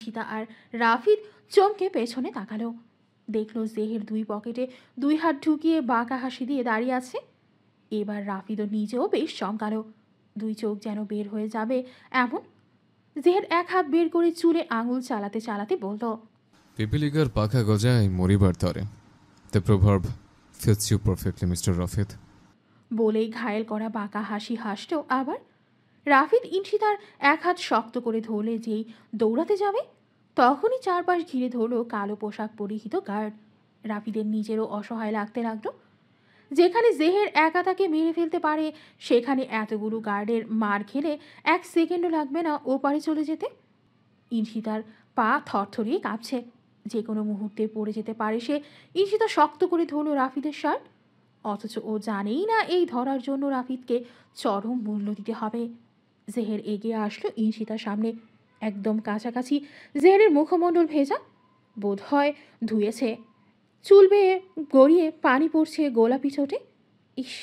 ইনশিতা আর রাফিদ চমকে পেছনে তাকালো। দেখলো জেহের দুই পকেটে দুই হাত ঢুকিয়ে বাঁকা হাসি দিয়ে দাঁড়িয়ে আছে। এবার রাফিদও নিজেও বেশ চমকালো, দুই চোখ যেন বের হয়ে যাবে এমন। জেহের এক হাত বের করে চুলে আঙুল চালাতে চালাতে বলল, পিপিলিকার পাখা গজায় মরিবার তরে। The proverb fits you perfectly mister Rafid. বলেই ঘায়েল করা বাঁকা হাসি হাসল আবার। রাফিদ ইনশিতার এক হাত শক্ত করে ধরলে যেই দৌড়াতে যাবে, তখনই চারপাশ ঘিরে ধরল কালো পোশাক পরিহিত গার্ড। রাফিদের নিজেরও অসহায় লাগতে লাগলো। যেখানে জেহের একা তাকে মেরে ফেলতে পারে, সেখানে এতগুলো গার্ডের মার খেলে 1 সেকেন্ডও লাগবে না ওপারে চলে যেতে। ইনশিতার পা থরথরিয়ে কাঁপছে, যে কোনো মুহূর্তে পড়ে যেতে পারে সে। ইনশিতা শক্ত করে ধরল রাফিদের শার্ট, অথচ ও জানেই না এই ধরার জন্য রাফিদকে চরম মূল্য দিতে হবে। জেহের এগিয়ে আসলো ইনশিতার সামনে, একদম কাছাকাছি। জেহেরের মুখমণ্ডল ভেজা, বোধ হয় ধুয়েছে। চুল বেয়ে গড়িয়ে পানি পড়ছে গোলাপি ঠোঁটে। ইস,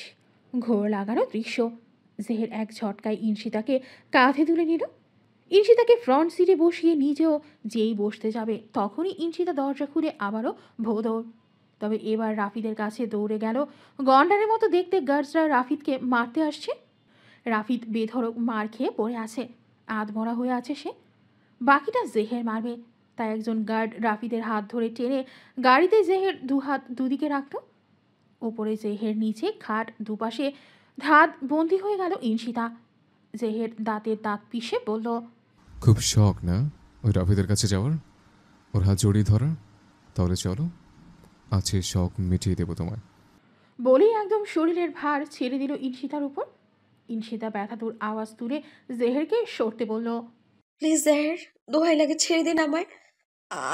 ঘোর লাগানো দৃশ্য। জেহের এক ঝটকায় ইনশিতাকে কাঁধে তুলে নিল। ইনশিতাকে ফ্রন্ট সিটে বসিয়ে নিজেও যেই বসতে যাবে, তখনই ইনশিতা দরজা খুলে আবারও ভোদৌড়। তবে এবার রাফিদের কাছে দৌড়ে গেল। গন্ডারের মতো দেখতে গার্ডসরা রাফিদকে মারতে আসছে। রাফিদ বেধড়ক মার খেয়ে পড়ে আছে, আধমরা হয়ে আছে সে। বাকিটা জেহের মারবে, তাই একজন গার্ড রাফিদের হাত ধরে টেনে গাড়িতে জেহের দুহাত দুদিকে রাখল। ওপরে জেহের নিচে খাট দুপাশে ধাত বন্দি হয়ে গেল ইনশিতা। জেহের দাঁতের দাঁত পিষে বলল, খুব শখ না ওই রাফিদের কাছে যাওয়ার, ওর হাত জড়িয়ে ধরার? তাহলে চলো, আছে শখ মিটিয়ে দেবো তোমায়। বলেই একদম শরীরের ভার ছেড়ে দিল ইনশিতার উপর। ইনশিতা ব্যথাতুর আওয়াজ তুলে জেহেরকে সরতে বলল, প্লিজ জাহের, দোহাই লাগে ছেড়ে দিন আমায়।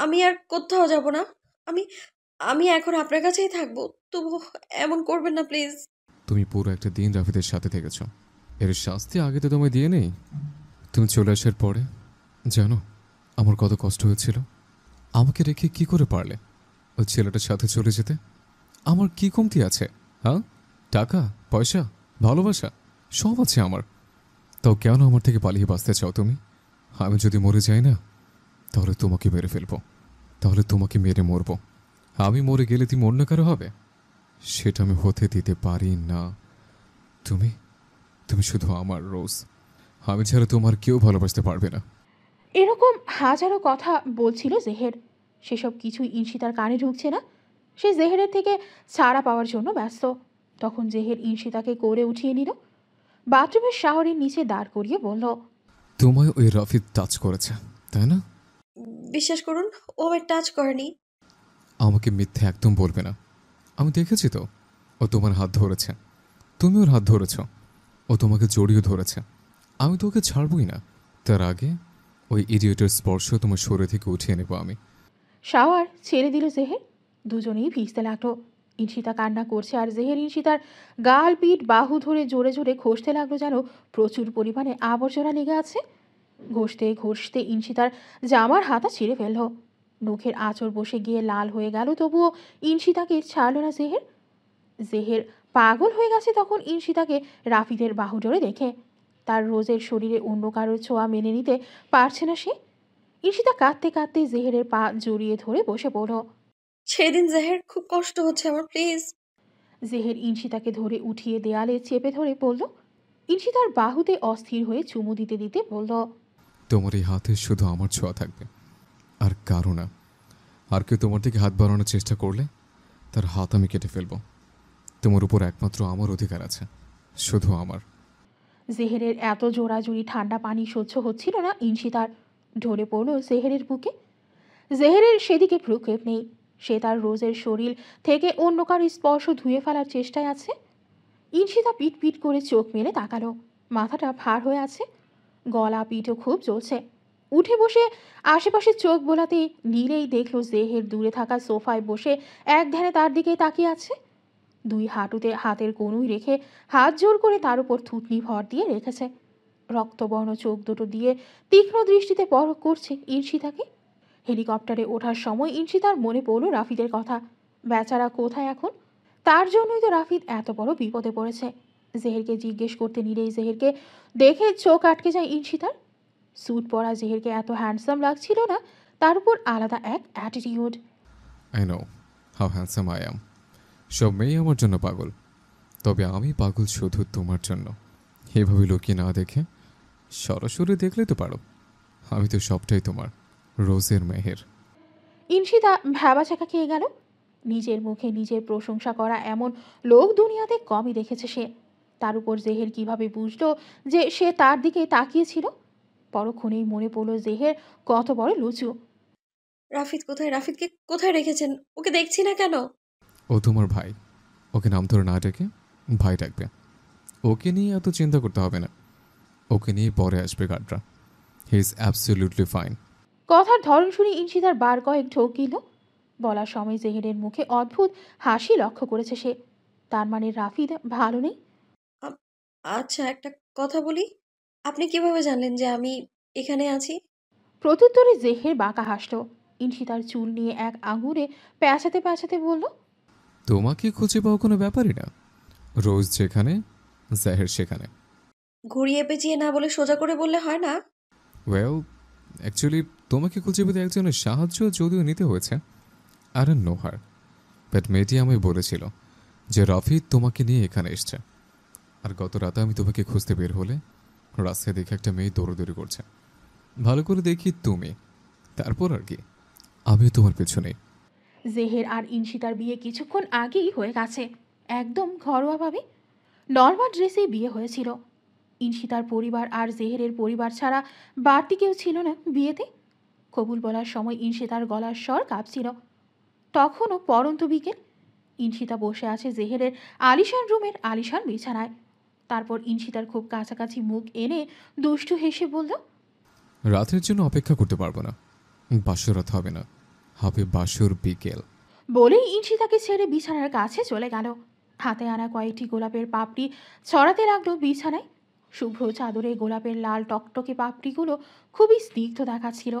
আমি আর কোথাও যাব না। আমি আমি এখন আপনার কাছেই থাকবো, তবু এমন করবেন না প্লিজ। তুমি পুরো একটা দিন রাফিদের সাথে থেকেছ, এর শাস্তি আগে তো তোমায় দিয়ে নেই। তুমি চলে আসার পরে জানো আমার কত কষ্ট হয়েছিল। আমাকে রেখে কি করে পারলে ওই ছেলেটার সাথে চলে যেতে? আমার কি কমতি আছে? হ্যাঁ, টাকা পয়সা ভালোবাসা সব আছে আমার, তাও কেন আমার থেকে পালিয়ে বাঁচতে চাও তুমি? আমি যদি মরে যাই না, তাহলে তোমাকে মেরে ফেলবো, তাহলে তোমাকে মেরে মরবো। আমি মরে গেলে তুমি অন্য কারো হবে, সেটা আমি হতে দিতে পারি না। তুমি তুমি শুধু আমার রোজ, আমি ছাড়া তোমার কেউ ভালোবাসতে পারবে না। এরকম হাজারো কথা বলছিল জেহের, সেসব কিছুই ইনশিতার কানে ঢুকছে না। সে জেহেরের থেকে ছাড়া পাওয়ার জন্য ব্যস্ত। তখন জেহের ইনশিতাকে কোলে উঠিয়ে নিল, বাথরুমের শাওয়ারের নিচে দাঁড় করিয়ে বলল, তোমায় ওই রাফিদ টাচ করেছে তাই না? বিশ্বাস করুন, ও আমায় টাচ করেনি। আমাকে মিথ্যে একদম বলবে না। আমি দেখেছি তো, ও তোমার হাত ধরেছে, তুমি ওর হাত ধরেছ, ও তোমাকে জড়িয়ে ধরেছে। আমি তো ওকে ছাড়বই না, তার আগে ওই ইডিয়েটের স্পর্শ তোমার শরীর থেকে উঠিয়ে নেব আমি। শাওয়ার ছেড়ে দিল জেহের। দুজনেই ভিজতে লাগলো। ইনশিতা কান্না করছে আর জেহের ইনশিতার গাল পিঠ বাহু ধরে জোরে জোরে ঘষতে লাগলো, যেন প্রচুর পরিমাণে আবর্জনা লেগে আছে। ঘষতে ঘষতে ইনশিতার জামার হাতা ছিঁড়ে ফেলল। নখের আঁচড় বসে গিয়ে লাল হয়ে গেল, তবুও ইনশিতাকে ছাড়ল না জেহের। জেহের পাগল হয়ে গেছে তখন ইনশিতাকে রাফিদের বাহুডোরে দেখে। তার রোজের শরীরে অন্য কারোর ছোঁয়া মেনে নিতে পারছে না সে। ইশিতা কাঁদতে কাঁদতে জেহেরের পা জড়িয়ে ধরে বসে পড়ল। ছেড়ে দিন জাহের, খুব কষ্ট হচ্ছে আমার, প্লিজ। জেহের ইনশিতাকে ধরে উঠিয়ে দেয়ালে চেপে ধরে বলল। ইনশিতার বাহুতে অস্থির হয়ে চুমু দিতে দিতে বলল, তোমার এই হাতে শুধু আমার ছোঁয়া থাকবে, আর কারো না। আর কেউ তোমার দিকে হাত বাড়ানোর চেষ্টা করলে তার হাত আমি কেটে ফেলবো। তোমার উপর একমাত্র আমার অধিকার আছে, শুধু আমার। জেহেরের এত জোড়াজুড়ি ঠান্ডা পানি সহ্য হচ্ছিল না ইনশিতার, ঢলে পড়ল জেহেরের বুকে। জেহেরের সেদিকে ভ্রুক্ষেপ নেই, সে তার রোজের শরীর থেকে অন্য কারো স্পর্শ ধুয়ে ফেলার চেষ্টায় আছে। ইনশিতা পিট পিট করে চোখ মেলে তাকালো, মাথাটা ভার হয়ে আছে, গলা পিঠও খুব জ্বলছে। উঠে বসে আশেপাশে চোখ বোলাতে নীলেই দেখল জেহের দূরে থাকা সোফায় বসে এক ধ্যানে তার দিকে তাকিয়ে আছে। দুই হাঁটুতে হাতের কনুই রেখে হাত জোর করে তার উপর থুতনি ভর দিয়ে রেখেছে। রক্তবর্ণ চোখ দুটো দিয়ে তীক্ষ্ণ দৃষ্টিতে পরখ করছে ইনশিতাকে। হেলিকপ্টারে ওঠার সময় ইনশিতার মনে পড়ল রাফিদের কথা। বেচারা কোথায় এখন? তার জন্যই তো রাফিদ এত বড় বিপদে পড়েছে। জেহেরকে জিজ্ঞেস করতে নিলেই জেহেরকে দেখে চোখ আটকে যায় ইনশিতার। স্যুট পরা জেহেরকে এত হ্যান্ডসাম লাগছিল না, তার উপর আলাদা এক attitude. I know how handsome I am. সব মেয়ে আমার জন্য পাগল, তবে আমি পাগল শুধু তোমার জন্য। এভাবে লুকিয়ে না দেখে সরাসরি দেখলে তো পারো। আমি তো সবটাই তোমার, রোজের মেহের। ইনশিতা ভ্যাবাচাকা খেয়ে গেল। নিজের মুখে নিজের প্রশংসা করা এমন লোক দুনিয়াতে কমই দেখেছে সে। তার উপর জেহের কিভাবে বুঝলো যে সে তার দিকে তাকিয়েছিল? পরক্ষণেই মনে পড়ল জেহের কত বড় লুচু। রাফিদ কোথায়? রাফিদকে কোথায় রেখেছেন? ওকে দেখছি না কেন? ও তোমার ভাই, ওকে নাম ধরে না ডেকে ভাই ডাকবে। ওকে নিয়ে এত চিন্তা করতে হবে না, ওকে নিয়ে পরে আসবে গার্ডরা। He is absolutely fine. কথার ধরন শুনে ইনশিতার বার কয়েক ঢোক গেল। বলার সময় জেহেরের মুখে অদ্ভুত হাসি লক্ষ্য করেছে সে। তার মানে রাফিদ ভালো নেই। আ- আচ্ছা, একটা কথা বলি। আপনি কিভাবে জানলেন যে আমি এখানে আছি? প্রত্যুত্তরে জেহের বাঁকা হাসল। ইনশিতার চুল নিয়ে এক আঙুলে প্যাঁচাতে প্যাঁচাতে বলল, তোমাকে খুঁজে পাওয়া কোনো ব্যাপারই না। রোজ যেখানে, জাহের সেখানে। ঘুরিয়ে পেঁচিয়ে না বলে সোজা করে বললে হয় না? ওয়েল, অ্যাকচুয়ালি তোমাকে খুঁজে পেতে একজনের সাহায্য যদিও নিতে হয়েছে। আর নো হার, বাট মেয়েটি আমায় বলেছিল যে রাফিদ তোমাকে নিয়ে এখানে এসছে। আর গত রাতে আমি তোমাকে খুঁজতে বের হলে রাস্তায় দেখে একটা মেয়ে দৌড়দৌড়ি করছে। ভালো করে দেখি তুমি, তারপর আর কি, আমিও তোমার পেছনেই। জেহের আর ইনশিতার বিয়ে কিছুক্ষণ আগেই হয়ে গেছে। একদম ঘরোয়াভাবে নর্মাল ড্রেসেই বিয়ে হয়েছিল। ইনশিতার পরিবার আর জেহেরের পরিবার ছাড়া বাড়তি কেউ ছিল না বিয়েতে। কবুল বলার সময় ইনশিতার গলার স্বর কাঁপছিল। তখনও পরন্ত বিকেল। ইনশিতা বসে আছে জেহেরের আলিশান রুমের আলিশান বিছানায়। তারপর ইনশিতার খুব কাছাকাছি মুখ এনে দুষ্টু হেসে বলল, রাতের জন্য অপেক্ষা করতে পারবো না। বাসর রাত হবে না, হবে বাসর বিকেল। বলেই ইনশিতাকে ছেড়ে বিছানার কাছে চলে গেল। হাতে আনা কয়েকটি গোলাপের পাপড়ি ছড়াতে লাগলো বিছানায়। শুভ্র চাদরে গোলাপের লাল টকটকে পাপড়িগুলো খুবই স্নিগ্ধ দেখাচ্ছিল।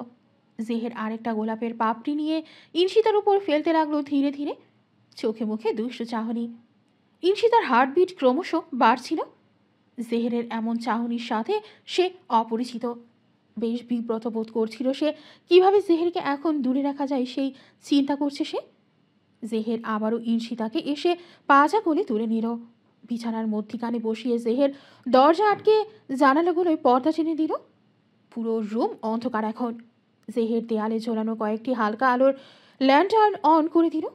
জেহের আরেকটা গোলাপের পাপড়ি নিয়ে ইনশিতার উপর ফেলতে লাগলো ধীরে ধীরে, চোখে মুখে দুষ্টু চাহনি। ইনশিতার হার্টবিট ক্রমশ বাড়ছিল। জেহেরের এমন চাহনির সাথে সে অপরিচিত। বেশ বিব্রত বোধ করছিল সে। কিভাবে জেহেরকে এখন দূরে রাখা যায় সেই চিন্তা করছে সে। জেহের আবারও ইনশিতাকে এসে পাজা কোলে তুলে নিল। বিছানার মধ্যিখানে বসিয়ে জেহের দরজা আটকে জানালাগুলোয় পর্দা টেনে দিল। পুরো রুম অন্ধকার এখন। জেহের দেয়ালে ঝোলানো কয়েকটি হালকা আলোর ল্যান্টার্ন অন করে দিল।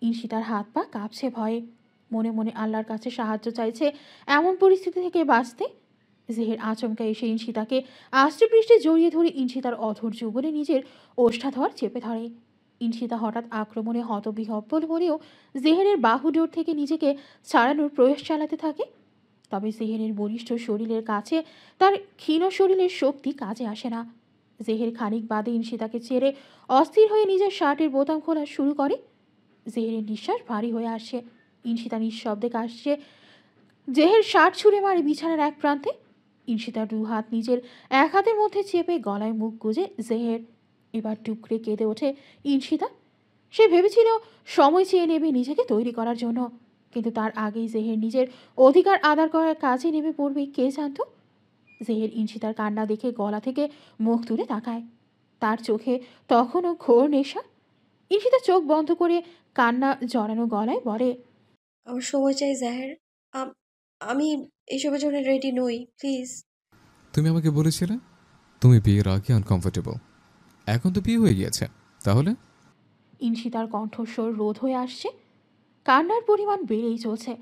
ইনশিতার হাত পা কাঁপছে ভয়ে। মনে মনে আল্লাহর কাছে সাহায্য চাইছে এমন পরিস্থিতি থেকে বাঁচতে। জেহের আচমকা এসে ইনশিতাকে আষ্টে পৃষ্ঠে জড়িয়ে ধরে ইনশিতার অধৈর্য যুবনে নিজের ওষ্ঠাধর চেপে ধরে। ইনশিতা হঠাৎ আক্রমণে হতবিহব্বল হলেও জেহেরের বাহুডোর থেকে নিজেকে ছাড়ানোর প্রয়াস চালাতে থাকে। তবে জেহেরের বলিষ্ঠ শরীরের কাছে তার ক্ষীণ শরীরের শক্তি কাজে আসে না। জেহের খানিক বাদে ইনশিতাকে ছেড়ে অস্থির হয়ে নিজের শার্টের বোতাম খোলা শুরু করে। জেহেরের নিঃশ্বাস ভারী হয়ে আসছে। ইনশিতা নিঃশব্দে কাশছে। জেহের শার্ট ছুঁড়ে মারে বিছানার এক প্রান্তে। ইনশিতার দু হাত নিজের এক হাতের মধ্যে চেপে গলায় মুখ গুজে জেহের। এবার টুকরে কেঁদে ওঠে ইনশিতা। সে ভেবেছিল সময় চেয়ে নেবে নিজেকে তৈরি করার জন্য, কিন্তু তার আগেই জেহের নিজের অধিকার আদার করার কাজে নেমে পড়বে কে জানত। জেহের ইনশিতার কান্না দেখে গলা থেকে মুখ তুলে তাকায়। তার চোখে তখনও ঘোর নেশা। ইনশিতা চোখ বন্ধ করে কান্না জড়ানো গলায় বলে, আমার সময় চাই জাহের। আম- আমি এসবের জন্য রেডি নই, প্লিজ। তুমি আমাকে বলেছিলে তুমি বিয়ের আগে আনকমফোর্টেবল, এখন তো বিয়ে হয়ে গিয়েছে, তাহলে? ইনশিতার কণ্ঠস্বর রোধ হয়ে আসছে। কান্নার পরিমাণ বেড়েই চলছে।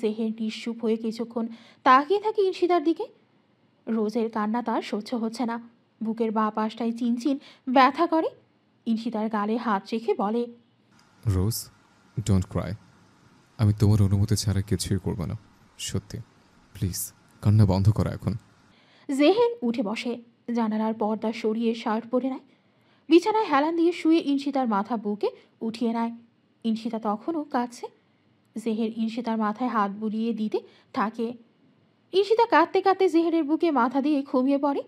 জেহের নিশ্চুপ হয়ে কিছুক্ষণ তাকিয়ে থাকে ইনশিতার দিকে। রোজের কান্না তার সহ্য হচ্ছে না। বুকের বাঁ পাশটায় চিনচিন ব্যথা করে। ইনশিতার গালে হাত রেখে বলে, রোজ, ডোন্ট ক্রাই। আমি তোমার অনুমতি ছাড়া কিছুই করব না, সত্যি। প্লিজ, কান্না বন্ধ করো এখন। জেহের উঠে বসে। জানালার পর্দা সরিয়ে শার্ট পরে নেয়। বিছানায় হেলান দিয়ে শুয়ে ইনশিতার মাথা বুকে উঠিয়ে নেয়। ইনশিতা তখনও কাঁদছে। জেহের ইনশিতার মাথায় হাত বুলিয়ে দিতে থাকে। ইনশিতা কাঁদতে কাঁদতে জেহেরের বুকে মাথা দিয়ে ঘুমিয়ে পড়ে।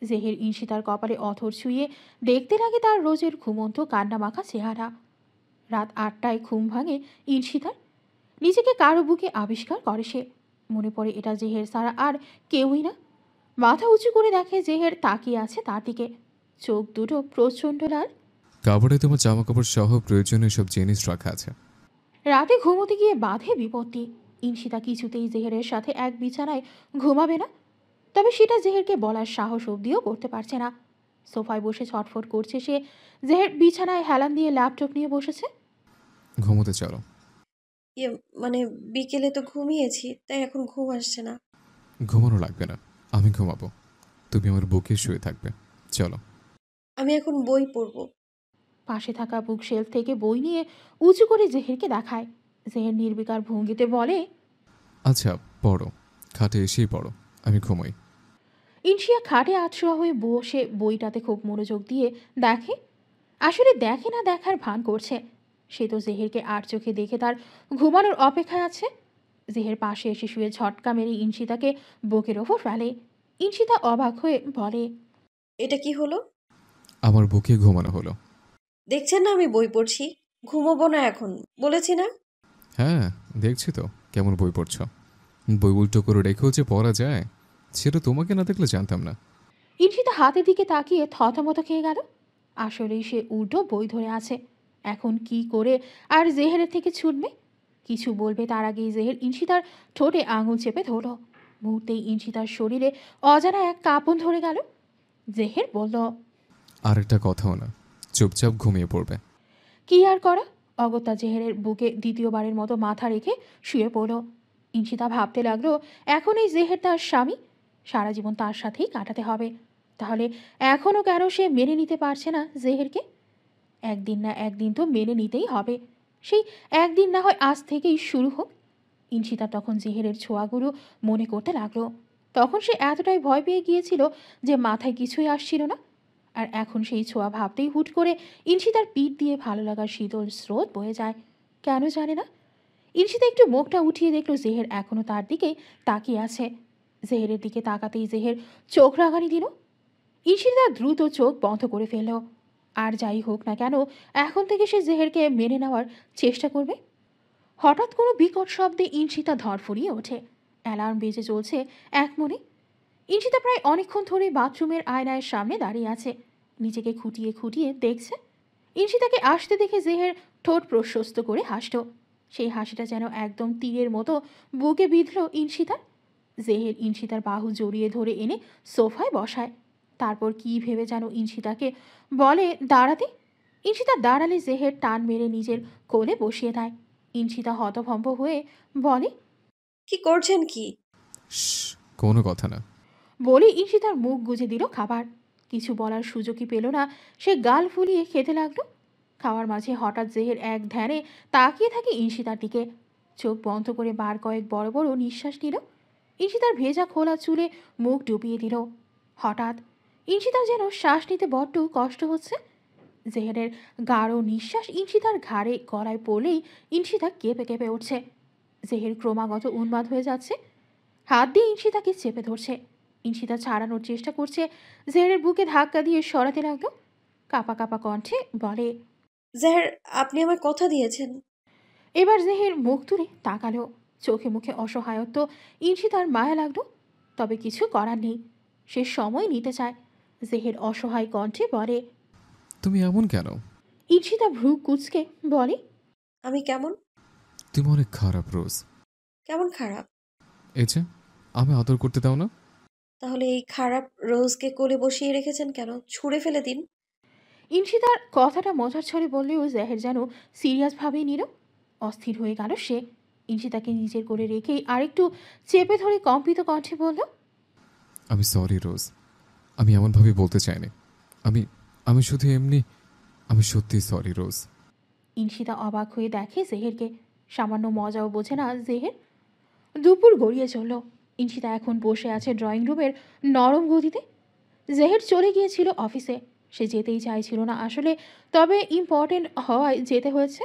জেহের ইনশিতার কপালে অথর ছুঁয়ে দেখতে লাগে তার রোজের ঘুমন্ত কান্নামাখা চেহারা। রাত 8টায় ঘুম ভাঙে ইনশিতার। নিজেকে কারো বুকে আবিষ্কার করে সে। মনে পড়ে এটা জেহের ছাড়া আর কেউই না। মাথা উঁচু করে দেখে জেহের তাকিয়ে আছে তার দিকে, চোখ দুটো প্রচণ্ড লাল। কাপড়ে তোমার জামা কাপড় সহ প্রয়োজনীয় সব জিনিস রাখা আছে। রাতে ঘুমোতে গিয়ে বাঁধে বিপত্তি। ইনশিতা কিছুতেই জেহেরের সাথে এক বিছানায় ঘুমাবে না, তবে সেটা জেহেরকে বলার সাহস অবধিও করতে পারছে না। সোফায় বসে ছটফট করছে সে। জেহের বিছানায় হেলান দিয়ে ল্যাপটপ নিয়ে বসেছে। ঘুমোতে চলো। ইয়ে মানে বিকেলে তো ঘুমিয়েছি, তাই এখন ঘুম আসছে না। ঘুমানো লাগবে না, আমি ঘুমাবো। তুমি আমার বুকে শুয়ে থাকবে। চলো। আমি এখন বই পড়বো। পাশে থাকা বুক শেলফ থেকে বই নিয়ে উঁচু করে জেহেরকে দেখায়। জেহের নির্বিকার ভঙ্গিতে বলে, আচ্ছা পড়ো, খাটে এসেই পড়ো, আমি ঘুমোই। ইনশিয়া খাটে আছড়া হয়ে বসে বইটাতে খুব মনোযোগ দিয়ে দেখে। আসলে দেখে না দেখার ভান করছে। সে তো জেহেরকে আর চোখে দেখে তার ঘুমানোর অপেক্ষায় আছে। জেহের পাশে এসে শুয়ে ঝটকা মেরে ইনশিতাকে বুকের ওপর ফেলে। ইনশিতা অবাক হয়ে বলে, এটা কি হলো? আমার বুকে ঘুমানো হলো। দেখছেন না আমি বই পড়ছি। ঘুমোবো না এখন, বলেছি না? হ্যাঁ, দেখছি তো কেমন বই পড়ছ। বই উল্টো করে রেখেও যে পড়া যায় সেটা তোমাকে না দেখলে জানতাম না। ইনশিতা হাতের দিকে তাকিয়ে থতমত খেয়ে গেল। আসলেই সে উল্টো বই ধরে আছে। এখন কি করে আর জেহেরের থেকে ছুটবে? কিছু বলবে তার আগেই জেহের ইনশিতার ঠোঁটে আঙুল চেপে ধরল। মুহূর্তেই ইনশিতার শরীরে অজানা এক কাঁপন ধরে গেল। জেহের বলল, আর একটা কথাও না, চুপচাপ ঘুমিয়ে পড়বে। কি আর করা? অগত্যা জেহেরের বুকে দ্বিতীয়বারের মতো মাথা রেখে শুয়ে পড়ল। ইনশিতা ভাবতে লাগলো, এখন এই জেহের তার স্বামী, সারা জীবন তার সাথেই কাটাতে হবে। তাহলে এখনও কেন সে মেনে নিতে পারছে না জেহেরকে? একদিন না একদিন তো মেনে নিতেই হবে। সেই একদিন না হয় আজ থেকেই শুরু হোক। ইনশিতা তখন জেহেরের ছোঁয়াগুলো মনে করতে লাগলো। তখন সে এতটাই ভয় পেয়ে গিয়েছিল যে মাথায় কিছুই আসছিল না। আর এখন সেই ছোঁয়া ভাবতেই হুট করে ইনশিতার পিঠ দিয়ে ভালো লাগার শীতল স্রোত বয়ে যায়। কেন জানে না। ইনশিতা একটু মুখটা উঠিয়ে দেখলো জেহের এখনও তার দিকে তাকিয়ে আছে। জেহেরের দিকে তাকাতেই জেহের চোখ রাগানি দিল। ইশিতা দ্রুত চোখ বন্ধ করে ফেলল। আর যাই হোক না কেন, এখন থেকে সে জেহেরকে মেনে নেওয়ার চেষ্টা করবে। হঠাৎ কোনো বিকট শব্দে ইনশিতা ধরফড়িয়ে ওঠে। অ্যালার্ম বেজে চলছে এক মনে। ইনশিতা প্রায় অনেকক্ষণ ধরে বাথরুমের আয়নার সামনে দাঁড়িয়ে আছে। নিজেকে খুঁটিয়ে খুঁটিয়ে দেখছে। ইনশিতাকে আসতে দেখে জেহের ঠোঁট প্রশস্ত করে হাসল। সেই হাসিটা যেন একদম তীরের মতো বুকে বিঁধল ইনশিতার। জেহের ইনশিতার বাহু জড়িয়ে ধরে এনে সোফায় বসায়। তারপর কি ভেবে যেন ইনশিতাকে বলে দাঁড়াতে। ইনশিতা দাঁড়ালে জেহের টান মেরে নিজের কোলে বসিয়ে দেয়। ইনশিতা হতভম্ব হয়ে বলে, কি করছেন কি? শ্, কোনো কথা না। বলে ইনশিতার মুখ গুজে দিল খাবার। কিছু বলার সুযোগই পেল না। সে গাল ফুলিয়ে খেতে লাগলো। খাওয়ার মাঝে হঠাৎ জেহের এক ধ্যানে তাকিয়ে থাকে ইনশিতার দিকে। চোখ বন্ধ করে বার কয়েক বড় বড় নিঃশ্বাস নিল। ইনশিতার ভেজা খোলা চুলে মুখ ডুবিয়ে দিল। হঠাৎ ইনশিতার যেন শ্বাস নিতে বড্ড কষ্ট হচ্ছে। জেহেরের গাঢ় নিঃশ্বাস ইনশিতার ঘাড়ে গলায় পড়লেই ইনশিতা কেঁপে কেঁপে উঠছে। জেহের ক্রমাগত উন্মাদ হয়ে যাচ্ছে। হাত দিয়ে ইনশিতাকে চেপে ধরছে। ইনশিতা ছাড়ানোর চেষ্টা করছে। জেহেরের বুকে ধাক্কা দিয়ে সরাতে লাগলো। কাঁপা কাঁপা কণ্ঠে বলে, জেহের, আপনি আমায় কথা দিয়েছেন। এবার জেহের মুখ তুলে তাকালো। চোখে মুখে অসহায়ত্ব। ইনশিতার মায়া লাগলো, তবে কিছু করার নেই। সে সময় নিতে চায়। জেহের অসহায় কণ্ঠে বলে, তুমি এমন কেন? ইনশিতা ভ্রু কুঁচকে বলে, আমি কেমন? তুমি অনেক খারাপ রোজ। কেমন খারাপ? এই যে, আমি আদর করতে দাও না। তাহলে এই খারাপ রোজকে কোলে বসিয়ে রেখেছেন কেন? ছুঁড়ে ফেলে দিন। ইনশিতার কথাটা মজার ছলে বললেও জেহের যেন সিরিয়াসভাবেই নিল। অস্থির হয়ে গেল সে। ইনশিতাকে নিজের করে রেখেই আরেকটু চেপে ধরে কম্পিত কণ্ঠে বলল, আমি সরি রোজ, আমি এমনভাবে বলতে চাইনি। আমি আমি শুধু এমনি, আমি সত্যি সরি রোজ। ইনশিতা অবাক হয়ে দেখে জেহেরকে। সামান্য মজাও বোঝে না জেহের। দুপুর গড়িয়ে চলল। ইনশিতা এখন বসে আছে ড্রয়িং রুমের নরম গদিতে। জেহের চলে গিয়েছিল অফিসে। সে যেতেই চাইছিল না আসলে, তবে ইম্পর্টেন্ট হওয়ায় যেতে হয়েছে।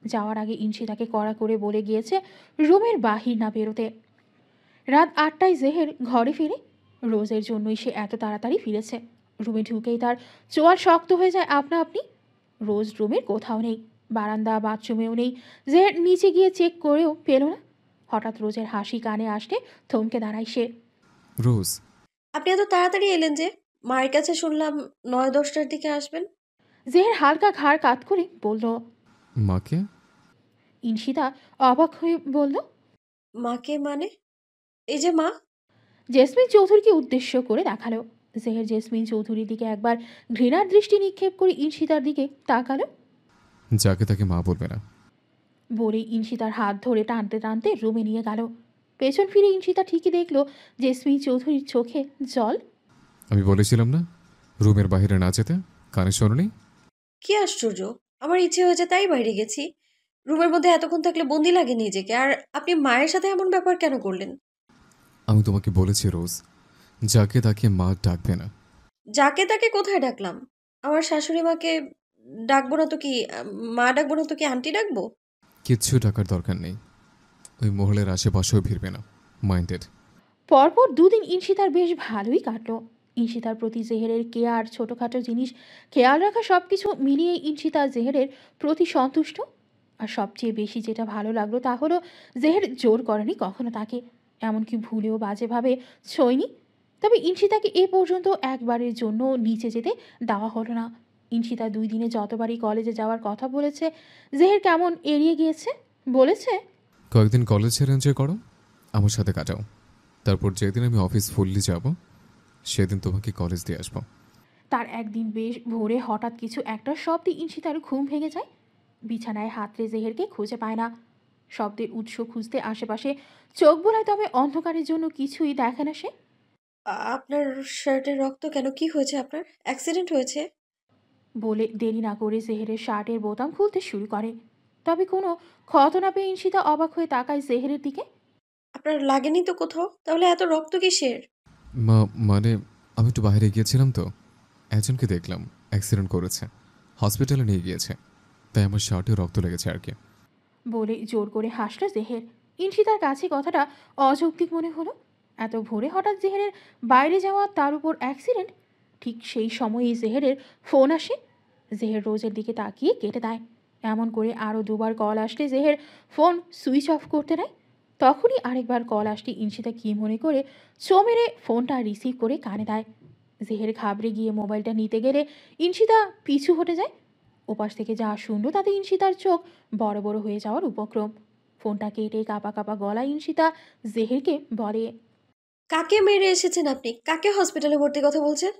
যাওয়ার আগে ইনশিতাকে কড়া করে বলে গিয়েছে রুমের বাহির না বেরোতে। রাত 8টায় জেহের ঘরে ফিরে। রোজের জন্যই সে এত তাড়াতাড়ি ফিরেছে। রুমে ঢুকেই তার চোয়াল শক্ত হয়ে যায় আপনা আপনি। রোজ রুমের কোথাও নেই। বারান্দা বাথরুমেও নেই। জেহের নিচে গিয়ে চেক করেও পেল না। হঠাৎ রোজের হাসি কানে আসলে থমকে দাঁড়ায় সে। রোজ, আপনি এত তাড়াতাড়ি এলেন যে? মায়ের কাছে শুনলাম ৯-১০টার দিকে আসবেন। জেহের হালকা ঘাড় কাত করে বলল। মাকে? ঈশিতা অবাক হয়ে বলল। মাকে মানে? এই যে মা। জেসমিন চৌধুরীকে উদ্দেশ্য করে দেখালো। জেহের জেসমিন চৌধুরীর দিকে একবার ঘৃণার দৃষ্টি নিক্ষেপ করে ঈশিতার দিকে তাকালো। যাকে তাকে মা বলবে না। বলে ঈশিতার হাত ধরে টানতে টানতে রুমে নিয়ে গেল। পেছন ফিরে ঈশিতা ঠিকই দেখল জেসমিন চৌধুরীর চোখে জল। আমি বলেছিলাম না রুমের বাইরে না যেতে, কানে শোনোনি? কি আশ্চর্য! আমার ইচ্ছে হয়েছে তাই বাইরে গেছি। রুমের মধ্যে এতক্ষণ থাকলে বন্দি লাগে নিজেকে। আর আপনি মায়ের সাথে এমন ব্যাপার কেন করলেন? আমি তোমাকে বলেছি রোজ, যাকে তাকে মা ডাকবে না। যাকে তাকে কোথায় ডাকলাম? আমার শাশুড়ি মাকে ডাকবো না তো কি মা ডাকবো না তো কি আন্টি ডাকবো? কিচ্ছু টাকার দরকার নেই। ওই মহলের আশেপাশেও ভিড়বে না। মাইন্ডেড। পরপর দুদিন ঈশিতার বেশ ভালোই কাটলো। ঈশিতার প্রতি জেহেরের কেয়ার, ছোটোখাটো জিনিস খেয়াল রাখা, সব কিছু মিলিয়ে ঈশিতা জেহেরের প্রতি সন্তুষ্ট। আর সবচেয়ে বেশি যেটা ভালো লাগলো তা হলো জেহের জোর করেনি কখনো তাকে, এমনকি ভুলেও বাজেভাবে ছোঁয়নি। তবে ঈশিতাকে এ পর্যন্ত একবারের জন্য নিচে যেতে দেওয়া হলো না। ঈশিতা 2 দিনে যতবারই কলেজে যাওয়ার কথা বলেছে জেহের কেমন এড়িয়ে গিয়েছে। বলেছে, কয়েকদিন কলেজ ছেড়ে এনজয় করো, আমার সাথে কাটাও। তারপর যেদিন আমি অফিস ফুললি যাব সেদিন তোমাকে কলেজ দিয়ে আসবো। তার একদিন বেশ ভোরে হঠাৎ কিছু একটা শব্দে ঈশিতার ঘুম ভেঙে যায়। বিছানায় হাতড়ে জেহেরকে খুঁজে পায় না। শব্দের উৎস খুঁজতে আশেপাশে চোখ বোলায়, তবে অন্ধকারের জন্য কিছুই দেখে না সে। আপনার শার্টের রক্ত কেন? কি হয়েছে আপনার? অ্যাক্সিডেন্ট হয়েছে? বলে দেরি না করে জেহেরের শার্টের বোতাম খুলতে শুরু করে। তবে কোনো ক্ষত না পেয়ে ঈশিতা অবাক হয়ে তাকায় জেহেরের দিকে। আপনার লাগেনি তো কোথাও? তাহলে এত রক্ত কিসের? মানে আমি একটু বাইরে গিয়েছিলাম তো, একজনকে দেখলাম অ্যাক্সিডেন্ট করেছে, হসপিটালে নিয়ে গিয়েছে, তাই আমার শার্টে রক্ত লেগেছে আর কি। বলে জোর করে হাসল জেহের। ঈশিতার কাছে কথাটা অযৌক্তিক মনে হলো। এত ভোরে হঠাৎ জেহেরের বাইরে যাওয়া, তার উপর অ্যাক্সিডেন্ট। ঠিক সেই সময়ই জেহেরের ফোন আসে। জেহের রোজের দিকে তাকিয়ে কেটে দেয়। এমন করে আরও 2বার কল আসলে জেহের ফোন সুইচ অফ করতে নেয়। তখনই আরেকবার কল আসলে ঈশিতা কী মনে করে চো মেরে ফোনটা রিসিভ করে কানে দেয়। জেহের ঘাবড়ে গিয়ে মোবাইলটা নিতে গেলে ঈশিতা পিছু হটে যায়। ওপাশ থেকে যা শুনল তাতে ঈশিতার চোখ বড় বড় হয়ে যাওয়ার উপক্রম। ফোনটা কেটে কাঁপা কাঁপা গলায় ঈশিতা জেহেরকে বলে, কাকে মেরে এসেছেন আপনি? কাকে হসপিটালে ভর্তির কথা বলছেন?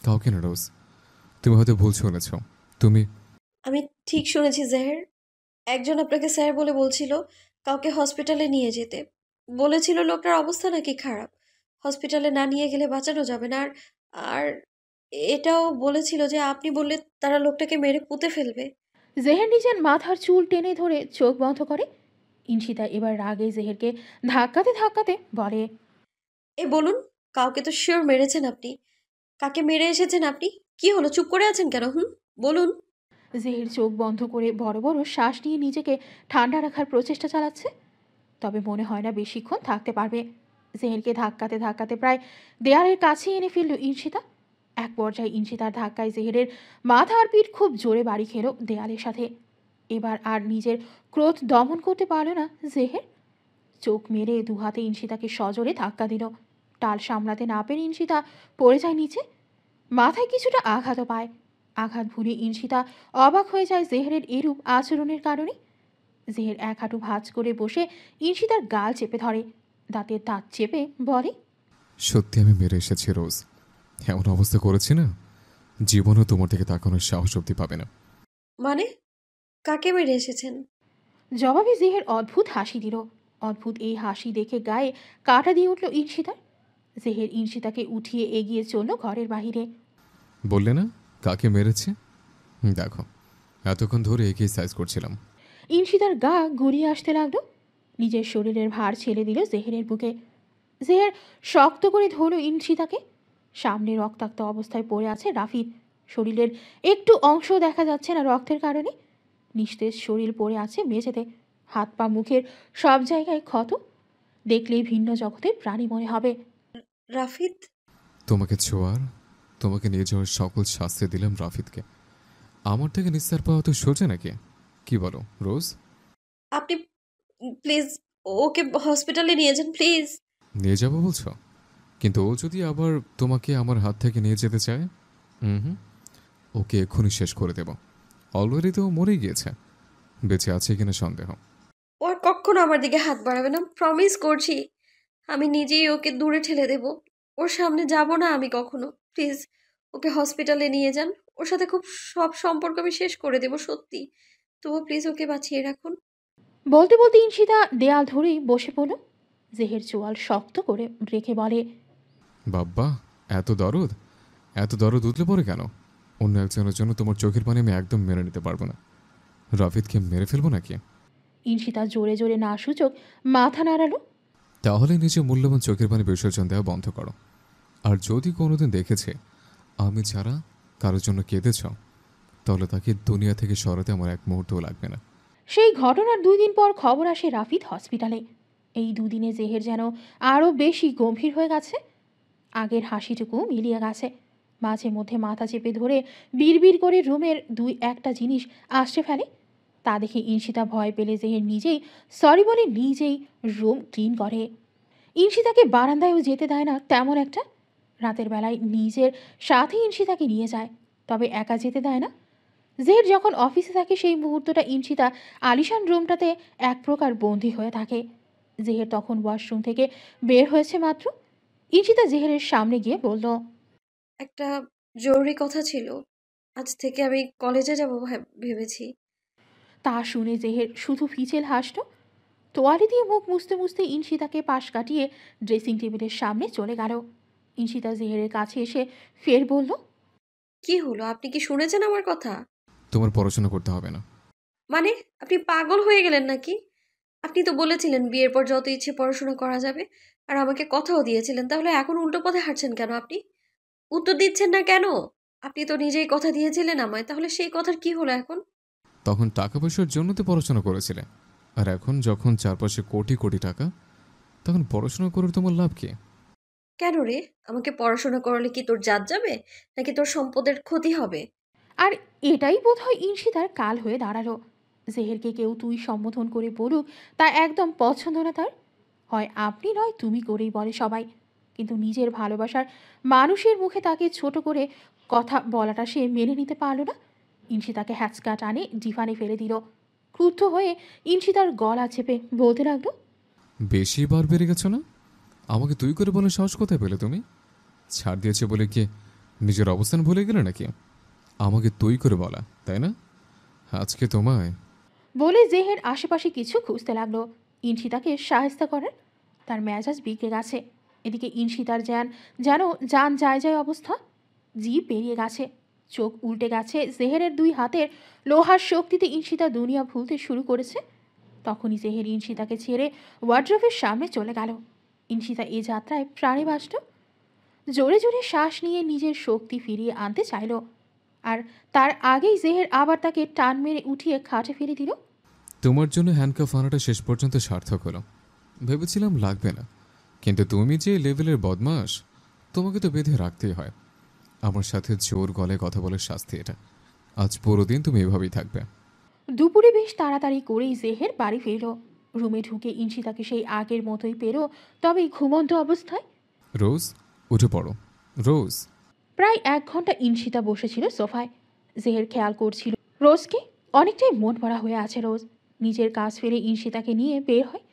কাউকে না রোজ, তুমি হয়তো ভুল শুনেছ। তুমি আমি ঠিক শুনেছি জেহের। একজন আপনাকে স্যার বলে বলছিল কাউকে হসপিটালে নিয়ে যেতে। বলেছিল লোকটার অবস্থা নাকি খারাপ, হসপিটালে না নিয়ে গেলে বাঁচানো যাবে না। আর আর এটাও বলেছিল যে আপনি বললে তারা লোকটাকে মেরে পুঁতে ফেলবে। জেহের নিজের মাথার চুল টেনে ধরে চোখ বন্ধ করে। ঈশিতা এবার রাগে জেহেরকে ধাক্কাতে ধাক্কাতে বলে, বলুন, কাউকে তো শিওর মেরেছেন আপনি। কাকে মেরে এসেছেন আপনি? কি হলো, চুপ করে আছেন কেন? বলুন। জেহের চোখ বন্ধ করে বড় বড় শ্বাস নিয়ে নিজেকে ঠান্ডা রাখার প্রচেষ্টা চালাচ্ছে। তবে মনে হয় না বেশিক্ষণ থাকতে পারবে। জেহেরকে ধাক্কাতে ধাক্কাতে প্রায় দেয়ালের কাছে এনে ফেলল ঈশিতা। এক পর্যায়ে ঈশিতার ধাক্কায় জেহেরের মাথা আর পিঠ খুব জোরে বাড়ি খেল দেয়ালের সাথে। এবার আর নিজের ক্রোধ দমন করতে পারল না জেহের। চোখ মেরে 2 হাতে ঈশিতাকে সজোরে ধাক্কা দিল। টাল সামলাতে না পেরে ঈশিতা পড়ে যায় নিচে। মাথায় কিছুটা আঘাতও পায়। আঘাত ভুলে ঈশিতা অবাক হয়ে যায় জেহেরের এরূপ আচরণের কারণে। জেহের এক হাঁটু ভাঁজ করে বসে ঈশিতার গাল চেপে ধরে, দাঁতের দাঁত চেপে বলে, সত্যি আমি মেরে এসেছি রোজ, এমন অবস্থা করেছি না জীবনও তোমার দিকে তাকানোর সাহস অব্দি পাবে না। মানে কাকে মেরে এসেছেন? জবাবে জেহের অদ্ভুত হাসি দিল। অদ্ভুত এই হাসি দেখে গায়ে কাঁটা দিয়ে উঠল ঈশিতার। জেহের ঈশিতাকে উঠিয়ে এগিয়ে চলল ঘরের বাহিরে। বললে না কাকে মেরেছে? দেখো, এতক্ষণ ধরে একেই সাইজ করছিলাম। ঈশিতার গা গুলিয়ে আসতে লাগলো। নিজের শরীরের ভার ছেড়ে দিল জেহেরের বুকে। জেহের শক্ত করে ধরল ঈশিতাকে। সামনে রক্তাক্ত অবস্থায় পড়ে আছে রাফিদ। শরীরের একটু অংশ দেখা যাচ্ছে না রক্তের কারণে। নিস্তেজ শরীর পড়ে আছে মেঝেতে। হাত পা মুখের সব জায়গায় ক্ষত। দেখলেই ভিন্ন জগতের প্রাণী মনে হবে। রাফিদ? তোমাকে ছোঁয়ার, তোমাকে নিয়ে যাওয়ার সকল শাস্তি দিলাম রাফিদকে। আমার থেকে নিস্তার পাওয়া তো সোজা নাকি? কি বলো রোজ? আপনি প্লিজ ওকে হসপিটালে নিয়ে যান প্লিজ। নিয়ে যাবো বলছো? কিন্তু ও যদি আবার তোমাকে আমার হাত থেকে নিয়ে যেতে চায়, হুম, ওকে এক্ষুনি শেষ করে দেব। অলরেডি তো ও মরেই গিয়েছে, বেঁচে আছে কিনা সন্দেহ। ও আর কখনো আমার দিকে হাত বাড়াবে না, প্রমিস করছি। আমি নিজেই ওকে দূরে ঠেলে দেব। ওর সামনে যাব না আমি কখনো। প্লিজ ওকে হসপিটালে নিয়ে যান। ওর সাথে খুব সব সম্পর্ক আমি শেষ করে দেব, সত্যি। তবু প্লিজ ওকে বাঁচিয়ে রাখুন। বলতে বলতে ইনশিতা দেয়াল ধরেই বসে পড়ল। জেহের চোয়াল শক্ত করে রেখে বলে, বাব্বা, এত দরদ, এত দরদ উঠলে পড়ে কেন? অন্য একজনের জন্য তোমার চোখের পানি আমি একদম মেনে নিতে পারবো না। রাফিদকে মেরে ফেলবো নাকি? ইনশিতা জোরে জোরে না সূচক মাথা নাড়ালো। তাহলে নিজে মূল্যবান চোখের পানি বিসর্জন দেওয়া বন্ধ করো। আর যদি কোনোদিন দেখেছে আমি ছাড়া কারোর জন্য কেঁদেছ, তাহলে তাকে দুনিয়া থেকে সরাতে আমার এক মুহূর্তও লাগবে না। সেই ঘটনার 2 দিন পর খবর আসে রাফিদ হসপিটালে। এই দুদিনে জেহের যেন আরও বেশি গম্ভীর হয়ে গেছে। আগের হাসিটুকু মিলিয়ে গেছে। মাঝে মধ্যে মাথা চেপে ধরে বিড়বিড় করে রুমের 2-1টা জিনিস আসতে ফেলে। তা দেখে ইনশিতা ভয় পেলে জেহের নিজেই সরি বলে নিজেই রুম ক্লিন করে। ইনশিতাকে বারান্দায়ও যেতে দেয় না তেমন একটা। রাতের বেলায় নিজের সাথে ইনশিতাকে নিয়ে যায়, তবে একা যেতে দেয় না। জেহের যখন অফিসে থাকে সেই মুহূর্তটা ইনশিতা আলিশান রুমটাতে এক প্রকার বন্দী হয়ে থাকে। জেহের তখন ওয়াশরুম থেকে বের হয়েছে মাত্র। ইনশিতা জেহেরের সামনে গিয়ে বলল, একটা জরুরি কথা ছিল। আজ থেকে আমি কলেজে যাব ভেবেছি। তা শুনে জেহের শুধু ফিচেল হাসল। তোয়ালে দিয়ে মুখ মুছতে মুছতে ইনশিতাকে পাশ কাটিয়ে ড্রেসিং টেবিলের সামনে চলে গেল। ইনশিতা জেহেরের কাছে এসে ফের বলল, কি হলো? আপনি কি শুনেছেন আমার কথা? তোমার পড়াশোনা করতে হবে না। মানে, আপনি পাগল হয়ে গেলেন নাকি? আপনি তো বলেছিলেন বিয়ের পর যত ইচ্ছে পড়াশোনা করা যাবে। আর আমাকে কথাও দিয়েছিলেন। তাহলে এখন উল্টো পথে হাঁটছেন কেন আপনি? উত্তর দিচ্ছেন না কেন? আপনি তো নিজেই কথা দিয়েছিলেন আমায়। তাহলে সেই কথার কি হলো এখন? তখন টাকা পয়সার জন্য তো পড়াশোনা করেছিলে, আর এখন যখন চারপাশে কোটি কোটি টাকা, তখন পড়াশোনা করে তোমার লাভ কি? কেন রে? আমাকে পড়াশোনা করালে কি তোর জাত যাবে? নাকি তোর সম্পদের ক্ষতি হবে? আর এটাই বোধহয় ইনশিতার কাল হয়ে দাঁড়ালো। জেহেরকে কেউ তুই সম্বোধন করে বলুক তা একদম পছন্দ না তার। হয় আপনি নয় তুমি করেই বলে সবাই। কিন্তু নিজের ভালোবাসার মানুষের মুখে তাকে ছোট করে কথা বলাটা সে মেনে নিতে পারল না। ইনশিতাকে হ্যাচকা টানে ডিফানে ফেলে দিল। ক্রুদ্ধ হয়ে ইনশিতার গলা চেপে বলতে লাগলো, বেশি বার বেড়ে গেছো না? আমাকে তুই করে বলার সাহস কোথায় পেলে তুমি? ছাড় দিয়েছে বলে কি নিজের অবস্থান ভুলে গেলে নাকি? আমাকে তুই করে বলা, তাই না? আজকে তোমায়। বলে জেহের আশেপাশে কিছু খুঁজতে লাগলো ইনশিতাকে সাহেস্তা করার। তার মেজাজ বিগড়ে গেছে। এদিকে ইনশিতার যেন যান যায় যায় অবস্থা। জিভ বেরিয়ে গেছে, চোখ উল্টে গেছে। জেহেরের 2 হাতের লোহার শক্তিতে ইনশিতা দুনিয়া ভুলতে শুরু করেছে। তখনই জেহের ইনশিতাকে ছেড়ে ওয়ার্ড্রোফের সামনে চলে গেল। ইনশিতা এ যাত্রায় প্রাণে বাঁচল। জোরে জোরে শ্বাস নিয়ে নিজের শক্তি ফিরিয়ে আনতে চাইল। আর তার আগেই জেহের আবার তাকে টান মেরে উঠিয়ে খাটে ফেলে দিল। তোমার জন্য হ্যান্ডকাফ আনাটা শেষ পর্যন্ত সার্থক হলো। ভেবেছিলাম লাগবে না, কিন্তু তুমি যে লেভেলের বদমাস, তোমাকে তো বেঁধে রাখতেই হয়। আমার সাথে জোর গলায় কথা বলার শাস্তি এটা। আজ পুরো দিন তুমি এভাবেই থাকবে। দুপুরে বেশ তাড়াতাড়ি করেই জেহের বাড়ি ফিরল। রুমে ঢুকে ইনশিতাকে সেই আগের মতোই পেল, তবে ঘুমন্ত অবস্থায়। রোজ, উঠে পড়ো। রোজ। প্রায় 1 ঘন্টা ইনশিতা বসেছিল সোফায়। জেহের খেয়াল করছিল রোজকে। অনেকটাই মন ভরা হয়ে আছে রোজ। নিজের কাজ ফেলে ইনশিতাকে নিয়ে বের হয়।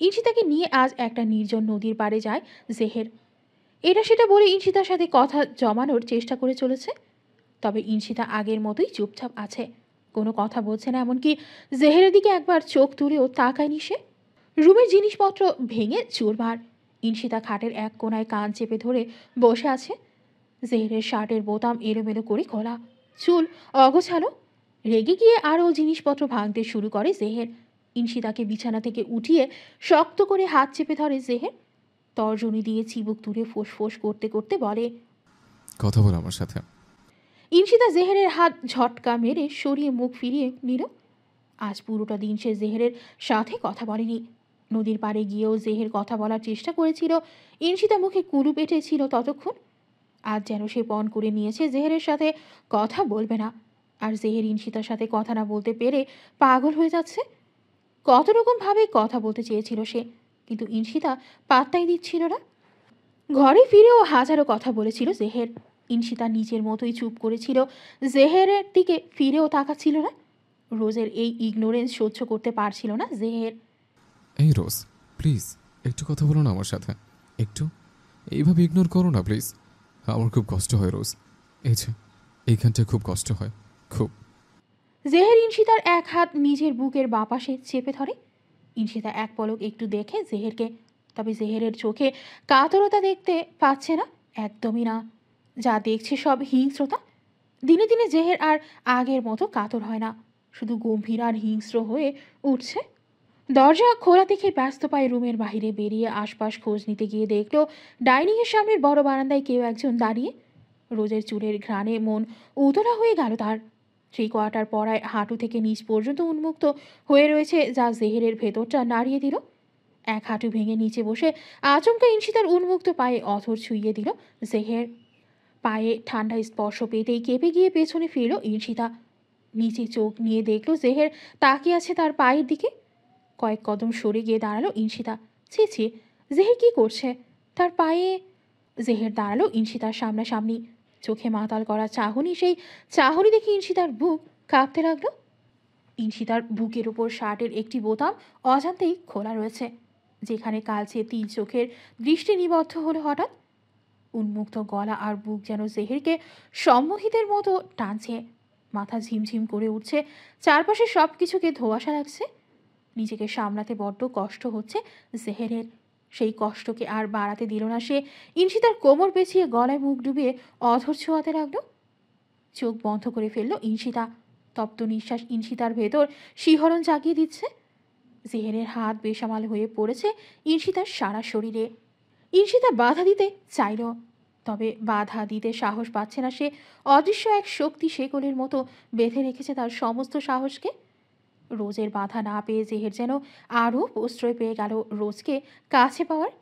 ইনশিতাকে নিয়ে আজ একটা নির্জন নদীর পাড়ে যায় জেহের। এটা সেটা বলে ইনশিতার সাথে কথা জমানোর চেষ্টা করে চলেছে। তবে ইনশিতা আগের মতোই চুপচাপ আছে, কোনো কথা বলছে না। এমনকি জেহেরের দিকে একবার চোখ তুলেও তাকায়নি সে। রুমের জিনিসপত্র ভেঙে চুরমার। ইনশিতা খাটের এক কোণায় কান চেপে ধরে বসে আছে। জেহেরের শার্টের বোতাম এলোমেলো করে খোলা, চুল অগোছালো। রেগে গিয়ে আরও জিনিসপত্র ভাঙতে শুরু করে জেহের। ইনশিতাকে বিছানা থেকে উঠিয়ে শক্ত করে হাত চেপে ধরে জেহের। তর্জনী দিয়ে চিবুক তুলে ফোঁস করতে করতে বলে, কথা বল আমার সাথে। ইনশিতা জেহেরের হাত ঝটকা মেরে সরিয়ে মুখ ফিরিয়ে নিল। আজ পুরোটা দিন সে জেহেরের সাথে কথা বলেনি। নদীর পাড়ে গিয়েও জেহের কথা বলার চেষ্টা করেছিল। ইনশিতা মুখে কুলু পেটেছিল ততক্ষণ। আজ যেন সে পণ করে নিয়েছে জেহেরের সাথে কথা বলবে না। আর জেহের ইনশিতার সাথে কথা না বলতে পেরে পাগল হয়ে যাচ্ছে। কত রকমভাবে কথা বলতে চেয়েছিল সে, কিন্তু ইনশিতা পাত্তাই দিচ্ছিল না। ঘরে ফিরেও হাজারো কথা বলেছিল জেহের। ইনশিতা নিজের মতোই চুপ করেছিল, জেহেরের দিকে ফিরেও তাকাচ্ছিল না। রোজের এই ইগনোরেন্স সহ্য করতে পারছিল না জেহের। এই রোজ, প্লিজ একটু কথা বলো না আমার সাথে। একটু এইভাবে ইগনোর করো না প্লিজ। আমার খুব কষ্ট হয় রোজ। এই যে এইখানটায় খুব কষ্ট হয়, খুব। জেহের ইনশিতার এক হাত নিজের বুকের বাপাশে চেপে ধরে। ইনশিতা এক পলক একটু দেখে জেহেরকে, তবে জেহেরের চোখে কাতরতা দেখতে পাচ্ছে না, একদমই না। যা দেখছে সব হিংস্রতা। দিনে দিনে জেহের আর আগের মতো কাতর হয় না, শুধু গম্ভীর আর হিংস্র হয়ে উঠছে। দরজা খোলা দেখে ব্যস্ত পায়ে রুমের বাইরে বেরিয়ে আশপাশ খোঁজ নিতে গিয়ে দেখলো ডাইনিংয়ের সামনের বড় বারান্দায় কেউ একজন দাঁড়িয়ে। রোজের চুলের ঘ্রাণে মন উতলা হয়ে গেল তার। থ্রি কোয়ার্টার পরায় হাঁটু থেকে নিচ পর্যন্ত উন্মুক্ত হয়ে রয়েছে, যা জেহেরের ভেতরটা নাড়িয়ে দিল। এক হাঁটু ভেঙে নিচে বসে আচমকা ইনশিতার উন্মুক্ত পায়ে অথর ছুঁয়ে দিল জেহের। পায়ে ঠান্ডা স্পর্শ পেতেই কেঁপে গিয়ে পেছনে ফিরল ইনশিতা। নিচে চোখ নিয়ে দেখল জেহের তাকিয়ে আছে তার পায়ের দিকে। কয়েক কদম সরে গিয়ে দাঁড়ালো ইনশিতা। ছি ছি, জেহের কি করছে তার পায়ে? জেহের দাঁড়ালো ইনশিতার সামনাসামনি, চোখে মাতাল করা চাহনি। সেই চাহনি দেখে ইনশিতার বুক কাঁপতে লাগলো। ইনশিতার বুকের উপর শার্টের একটি বোতাম অজান্তেই খোলা রয়েছে, যেখানে কালচে তিল চোখের দৃষ্টি নিবদ্ধ হলো হঠাৎ। উন্মুক্ত গলা আর বুক যেন জেহেরকে সম্মোহিতের মতো টানছে। মাথা ঝিমঝিম করে উঠছে, চারপাশে সব কিছুকে ধোঁয়াশা লাগছে। নিজেকে সামলাতে বড্ড কষ্ট হচ্ছে জেহেরের। সেই কষ্টকে আর বাড়াতে দিল না সে। ইনশিতার কোমর পেঁচিয়ে গলায় মুখ ডুবিয়ে অধর ছোঁয়াতে লাগলো। চোখ বন্ধ করে ফেলল ইনশিতা। তপ্ত নিঃশ্বাস ইনশিতার ভেতর শিহরণ জাগিয়ে দিচ্ছে। জেহেরের হাত বেসামাল হয়ে পড়েছে ইনশিতার সারা শরীরে। ইনশিতা বাধা দিতে চাইল, তবে বাধা দিতে সাহস পাচ্ছে না সে। অদৃশ্য এক শক্তি শেকলের মতো বেঁধে রেখেছে তার সমস্ত সাহসকে। রোজের বাধা না পেয়ে জেহের যেন আরও প্রশ্রয় পেয়ে গেল রোজকে কাছে পাওয়ার।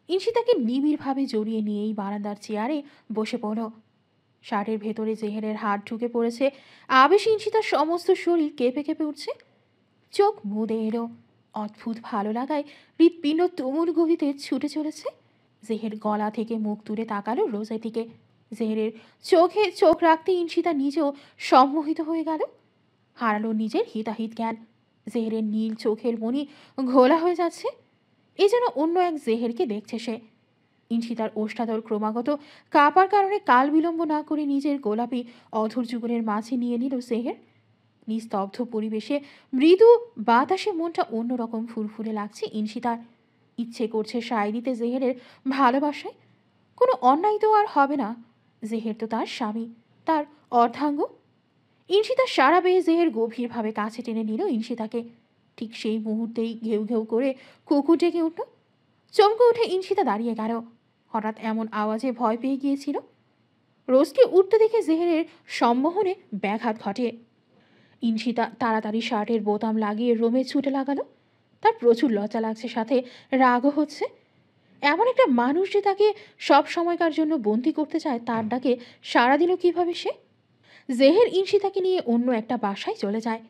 ইনশিতাকে নিবিড়ভাবে জড়িয়ে নিয়েই বারান্দার চেয়ারে বসে পড়ল। শার্টের ভেতরে জেহেরের হাত ঢুকে পড়েছে। আবেশে ইনশিতার সমস্ত শরীর কেঁপে কেঁপে উঠছে। চোখ মুদে এলো। অদ্ভুত ভালো লাগায় হৃৎপিণ্ড তুমুল গতিতে ছুটে চলেছে। জেহের গলা থেকে মুখ তুলে তাকালো রোজের দিকে। জেহেরের চোখে চোখ রাখতে ইনশিতা নিজেও সম্মোহিত হয়ে গেল। হারালো নিজের হিতাহিত জ্ঞান। জেহেরের নীল চোখের মণি ঘোলা হয়ে যাচ্ছে। এ যেন অন্য এক জেহেরকে দেখছে সে। ইনশিতার ওষ্ঠাধর ক্রমাগত কাঁপার কারণে কাল বিলম্ব না করে নিজের গোলাপি অধর যুগলের মাঝে নিয়ে নিল জেহের। নিস্তব্ধ পরিবেশে মৃদু বাতাসে মনটা অন্যরকম ফুরফুরে লাগছে ইনশিতার। ইচ্ছে করছে সায় দিতে জেহেরের ভালোবাসায়। কোনো অন্যায় তো আর হবে না। জেহের তো তার স্বামী, তার অর্ধাঙ্গ। ইনশিতা সারা বেয়ে জেহের গভীরভাবে কাছে টেনে নিল ইনশিতাকে। ঠিক সেই মুহূর্তেই ঘেউ ঘেউ করে কুকুর ডেকে উঠল। চমকে উঠে ইনশিতা দাঁড়িয়ে গেল। হঠাৎ এমন আওয়াজে ভয় পেয়ে গিয়েছিল। রোজকে উঠতে দেখে জেহেরের সম্মোহনে ব্যাঘাত ঘটে। ইনশিতা তাড়াতাড়ি শার্টের বোতাম লাগিয়ে রোমে ছুটে লাগালো। তার প্রচুর লজ্জা লাগছে, সাথে রাগও হচ্ছে। এমন একটা মানুষ যে তাকে সব সময়কার জন্য বন্দি করতে চায়, তার ডাকে সাড়া দিল কিভাবে সে? জেহের ইনশিতাকে নিয়ে অন্য একটা বাসায় চলে যায়।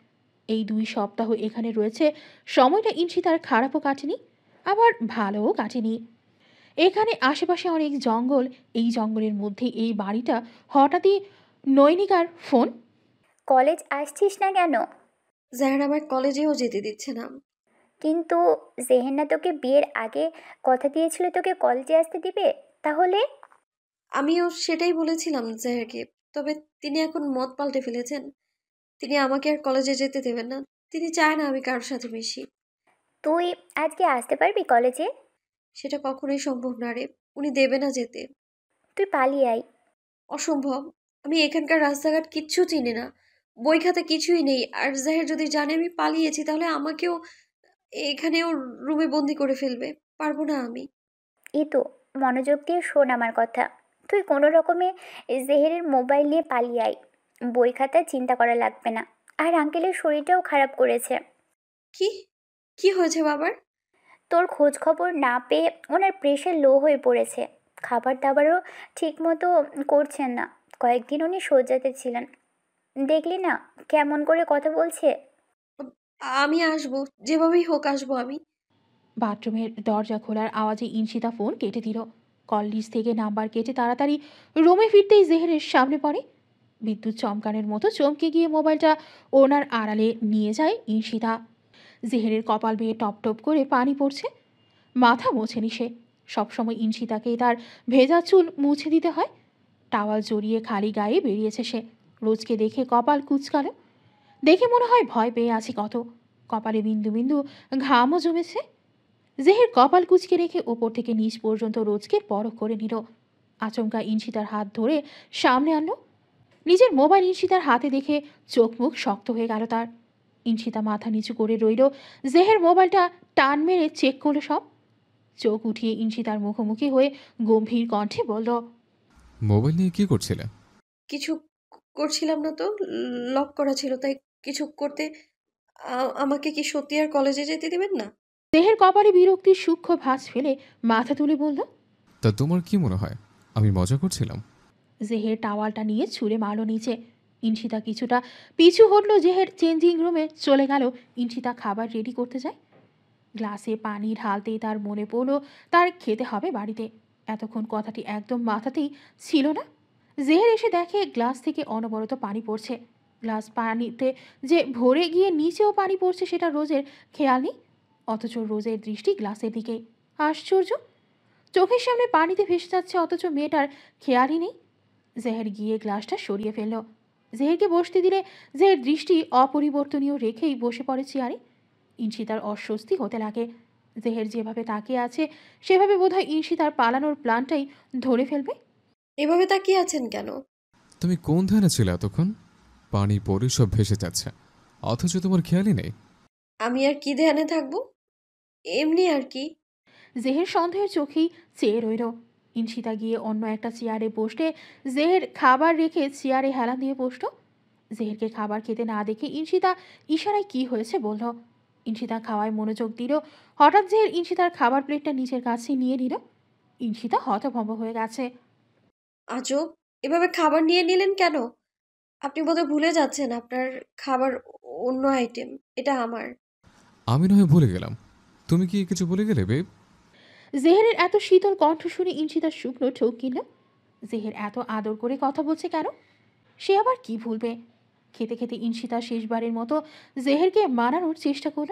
এই 2 সপ্তাহ এখানে রয়েছে। সময়টা ইনশিতার খারাপও কাটেনি, আবার ভালোও কাটেনি। এখানে আশেপাশে অনেক জঙ্গল। এই জঙ্গলের মধ্যে এই বাড়িটা। হঠাৎই নৈনিকার ফোন। কলেজ আসছিস না কেন? জাহের আমার কলেজেও যেতে দিচ্ছে না। কিন্তু জেহেন্না তোকে বিয়ের আগে কথা দিয়েছিল তোকে কলেজে আসতে দিবে, তাহলে? আমিও সেটাই বলেছিলাম জাহেরকে, তবে তিনি এখন মত পাল্টে ফেলেছেন। তিনি আমাকে আর কলেজে যেতে দেবেন না। তিনি চায় না আমি কারোর সাথে মিশি। তুই আজকে আসতে পারবি কলেজে? সেটা কখনোই সম্ভব না রে। উনি দেবে না যেতে। তুই পালিয়ে আয়। অসম্ভব। আমি এখানকার রাস্তাঘাট কিচ্ছু চিনি না, বই খাতা কিছুই নেই। আর জাহের যদি জানে আমি পালিয়েছি, তাহলে আমাকেও এখানেও রুমে বন্দি করে ফেলবে। পারবো না আমি। এই তো, মনোযোগ দিয়ে শোন আমার কথা। তুই কোনো রকমে জেহেরের মোবাইল নিয়ে পালিয়ে আয়। বই খাতা চিন্তা করা লাগবে না। আর আঙ্কেলের শরীরটাও খারাপ করেছে। কি কি হয়েছে বাবার? তোর খোঁজ খবর না পেয়ে ওনার প্রেশার লো হয়ে পড়েছে। খাবার দাবারও ঠিক মতো করছেন না। কয়েকদিন উনি শয্যাতে ছিলেন। দেখলি না কেমন করে কথা বলছে? আমি আসবো, যেভাবেই হোক আসবো আমি। বাথরুমের দরজা খোলার আওয়াজে ইনশিতা ফোন কেটে দিল। কল লিস্ট থেকে নাম্বার কেটে তাড়াতাড়ি রুমে ফিরতেই জেহেরের সামনে পড়ে। বিদ্যুৎ চমকানোর মতো চমকে গিয়ে মোবাইলটা ওনার আড়ালে নিয়ে যায় ঈশিতা। জেহেরের কপাল বেয়ে টপ টপ করে পানি পড়ছে। মাথা মোছেনি সে। সবসময় ঈশিতাকে তার ভেজা চুল মুছে দিতে হয়। টাওয়াল জড়িয়ে খালি গায়ে বেরিয়েছে সে। রোজকে দেখে কপাল কুচকালো। দেখে মনে হয় ভয় পেয়ে আছে কত। কপালে বিন্দু বিন্দু ঘামও জমেছে। জেহের কপাল কুচকে রেখে ওপর থেকে নিচ পর্যন্ত রোজকে পরখ করে নিল। আচমকা ঈশিতার হাত ধরে সামনে আনলো। নিজের মোবাইল ঈশিতার হাতে দেখে চোখ মুখ শক্ত হয়ে গেল তার। ঈশিতা মাথা নিচু করে রইল। জেহের মোবাইলটা টান মেরে চেক করলো সব। চোখ উঠিয়ে ঈশিতার মুখোমুখি হয়ে গম্ভীর কণ্ঠে বলল, মোবাইল নিয়ে কি করছিলে? কিছু করছিলাম না তো, লক করা ছিল তাই কিছু করতে। আমাকে কি সত্যি আর কলেজে যেতে দিবেন না? জেহের কপালে বিরক্তির সূক্ষ্ম ভাঁজ ফেলে মাথা তুলে বলল। তা তোমার কি মনে হয় আমি মজা করছিলাম? জেহের টাওয়ালটা নিয়ে ছুঁড়ে মারল নিচে। ঈশিতা কিছুটা পিছু হটলো। জেহের চেঞ্জিং রুমে চলে গেল। ঈশিতা খাবার রেডি করতে যায়। গ্লাসে পানি ঢালতেই তার মনে পড়ল তার খেতে হবে বাড়িতে। এতক্ষণ কথাটি একদম মাথাতেই ছিল না। জেহের এসে দেখে গ্লাস থেকে অনবরত পানি পড়ছে। গ্লাস পানিতে যে ভরে গিয়ে নিচেও পানি পড়ছে সেটা রোজের খেয়াল নেই। অথচ রোজের দৃষ্টি গ্লাসের দিকে। আশ্চর্য! চোখের সামনে পানিতে ভেসে যাচ্ছে অথচ মেয়েটার খেয়ালই নেই। জেহের গিয়ে গ্লাসটা সরিয়ে ফেলল। জেহেরকে বসতে দিলে জেহের দৃষ্টি অপরিবর্তনীয় রেখেই বসে পড়ে চেয়ারে। ঈশিতার অস্বস্তি হতে লাগে। জেহের যেভাবে তাকিয়ে আছে সেভাবে বোধহয় ঈশিতার পালানোর প্ল্যানটাই ধরে ফেলবে। এভাবে তাকিয়ে আছেন কেন? তুমি কোন ধ্যানে ছিলে এতক্ষণ? পানি পড়ে সব ভেসে যাচ্ছে অথচ তোমার খেয়ালই নেই। আমি আর কি ধ্যানে থাকবো, এমনি আর কি। জেহের সন্দেহের চোখেই চেয়ে রইল। ঈশিতা গিয়ে অন্য একটা চেয়ারে বসলে জেহের খাবার রেখে চেয়ারে হেলান দিয়ে বসল। জেহেরকে খাবার খেতে না দেখে ঈশিতা ইশারায় কি হয়েছে বলল। ঈশিতা খাওয়ায় মনোযোগ দিল। হঠাৎ জেহের ঈশিতার খাবার প্লেটটা নিচের কাছে নিয়ে নিল। ঈশিতা হতভম্ব হয়ে গেছে। আজব, এভাবে খাবার নিয়ে নিলেন কেন? আপনি বোধহয় ভুলে যাচ্ছেন আপনার খাবার অন্য আইটেম, এটা আমার। আমি নয় ভুলে গেলাম, তুমি কি কিছু ভুলে গেলে বেব? জেহেরের এত শীতল কণ্ঠ শুনে ঈশিতার শুকনো ঠোক কিনল। জেহের এত আদর করে কথা বলছে কেন? সে আবার কি ভুলবে? খেতে খেতে ঈশিতা শেষবারের মতো জেহেরকে মানানোর চেষ্টা করল।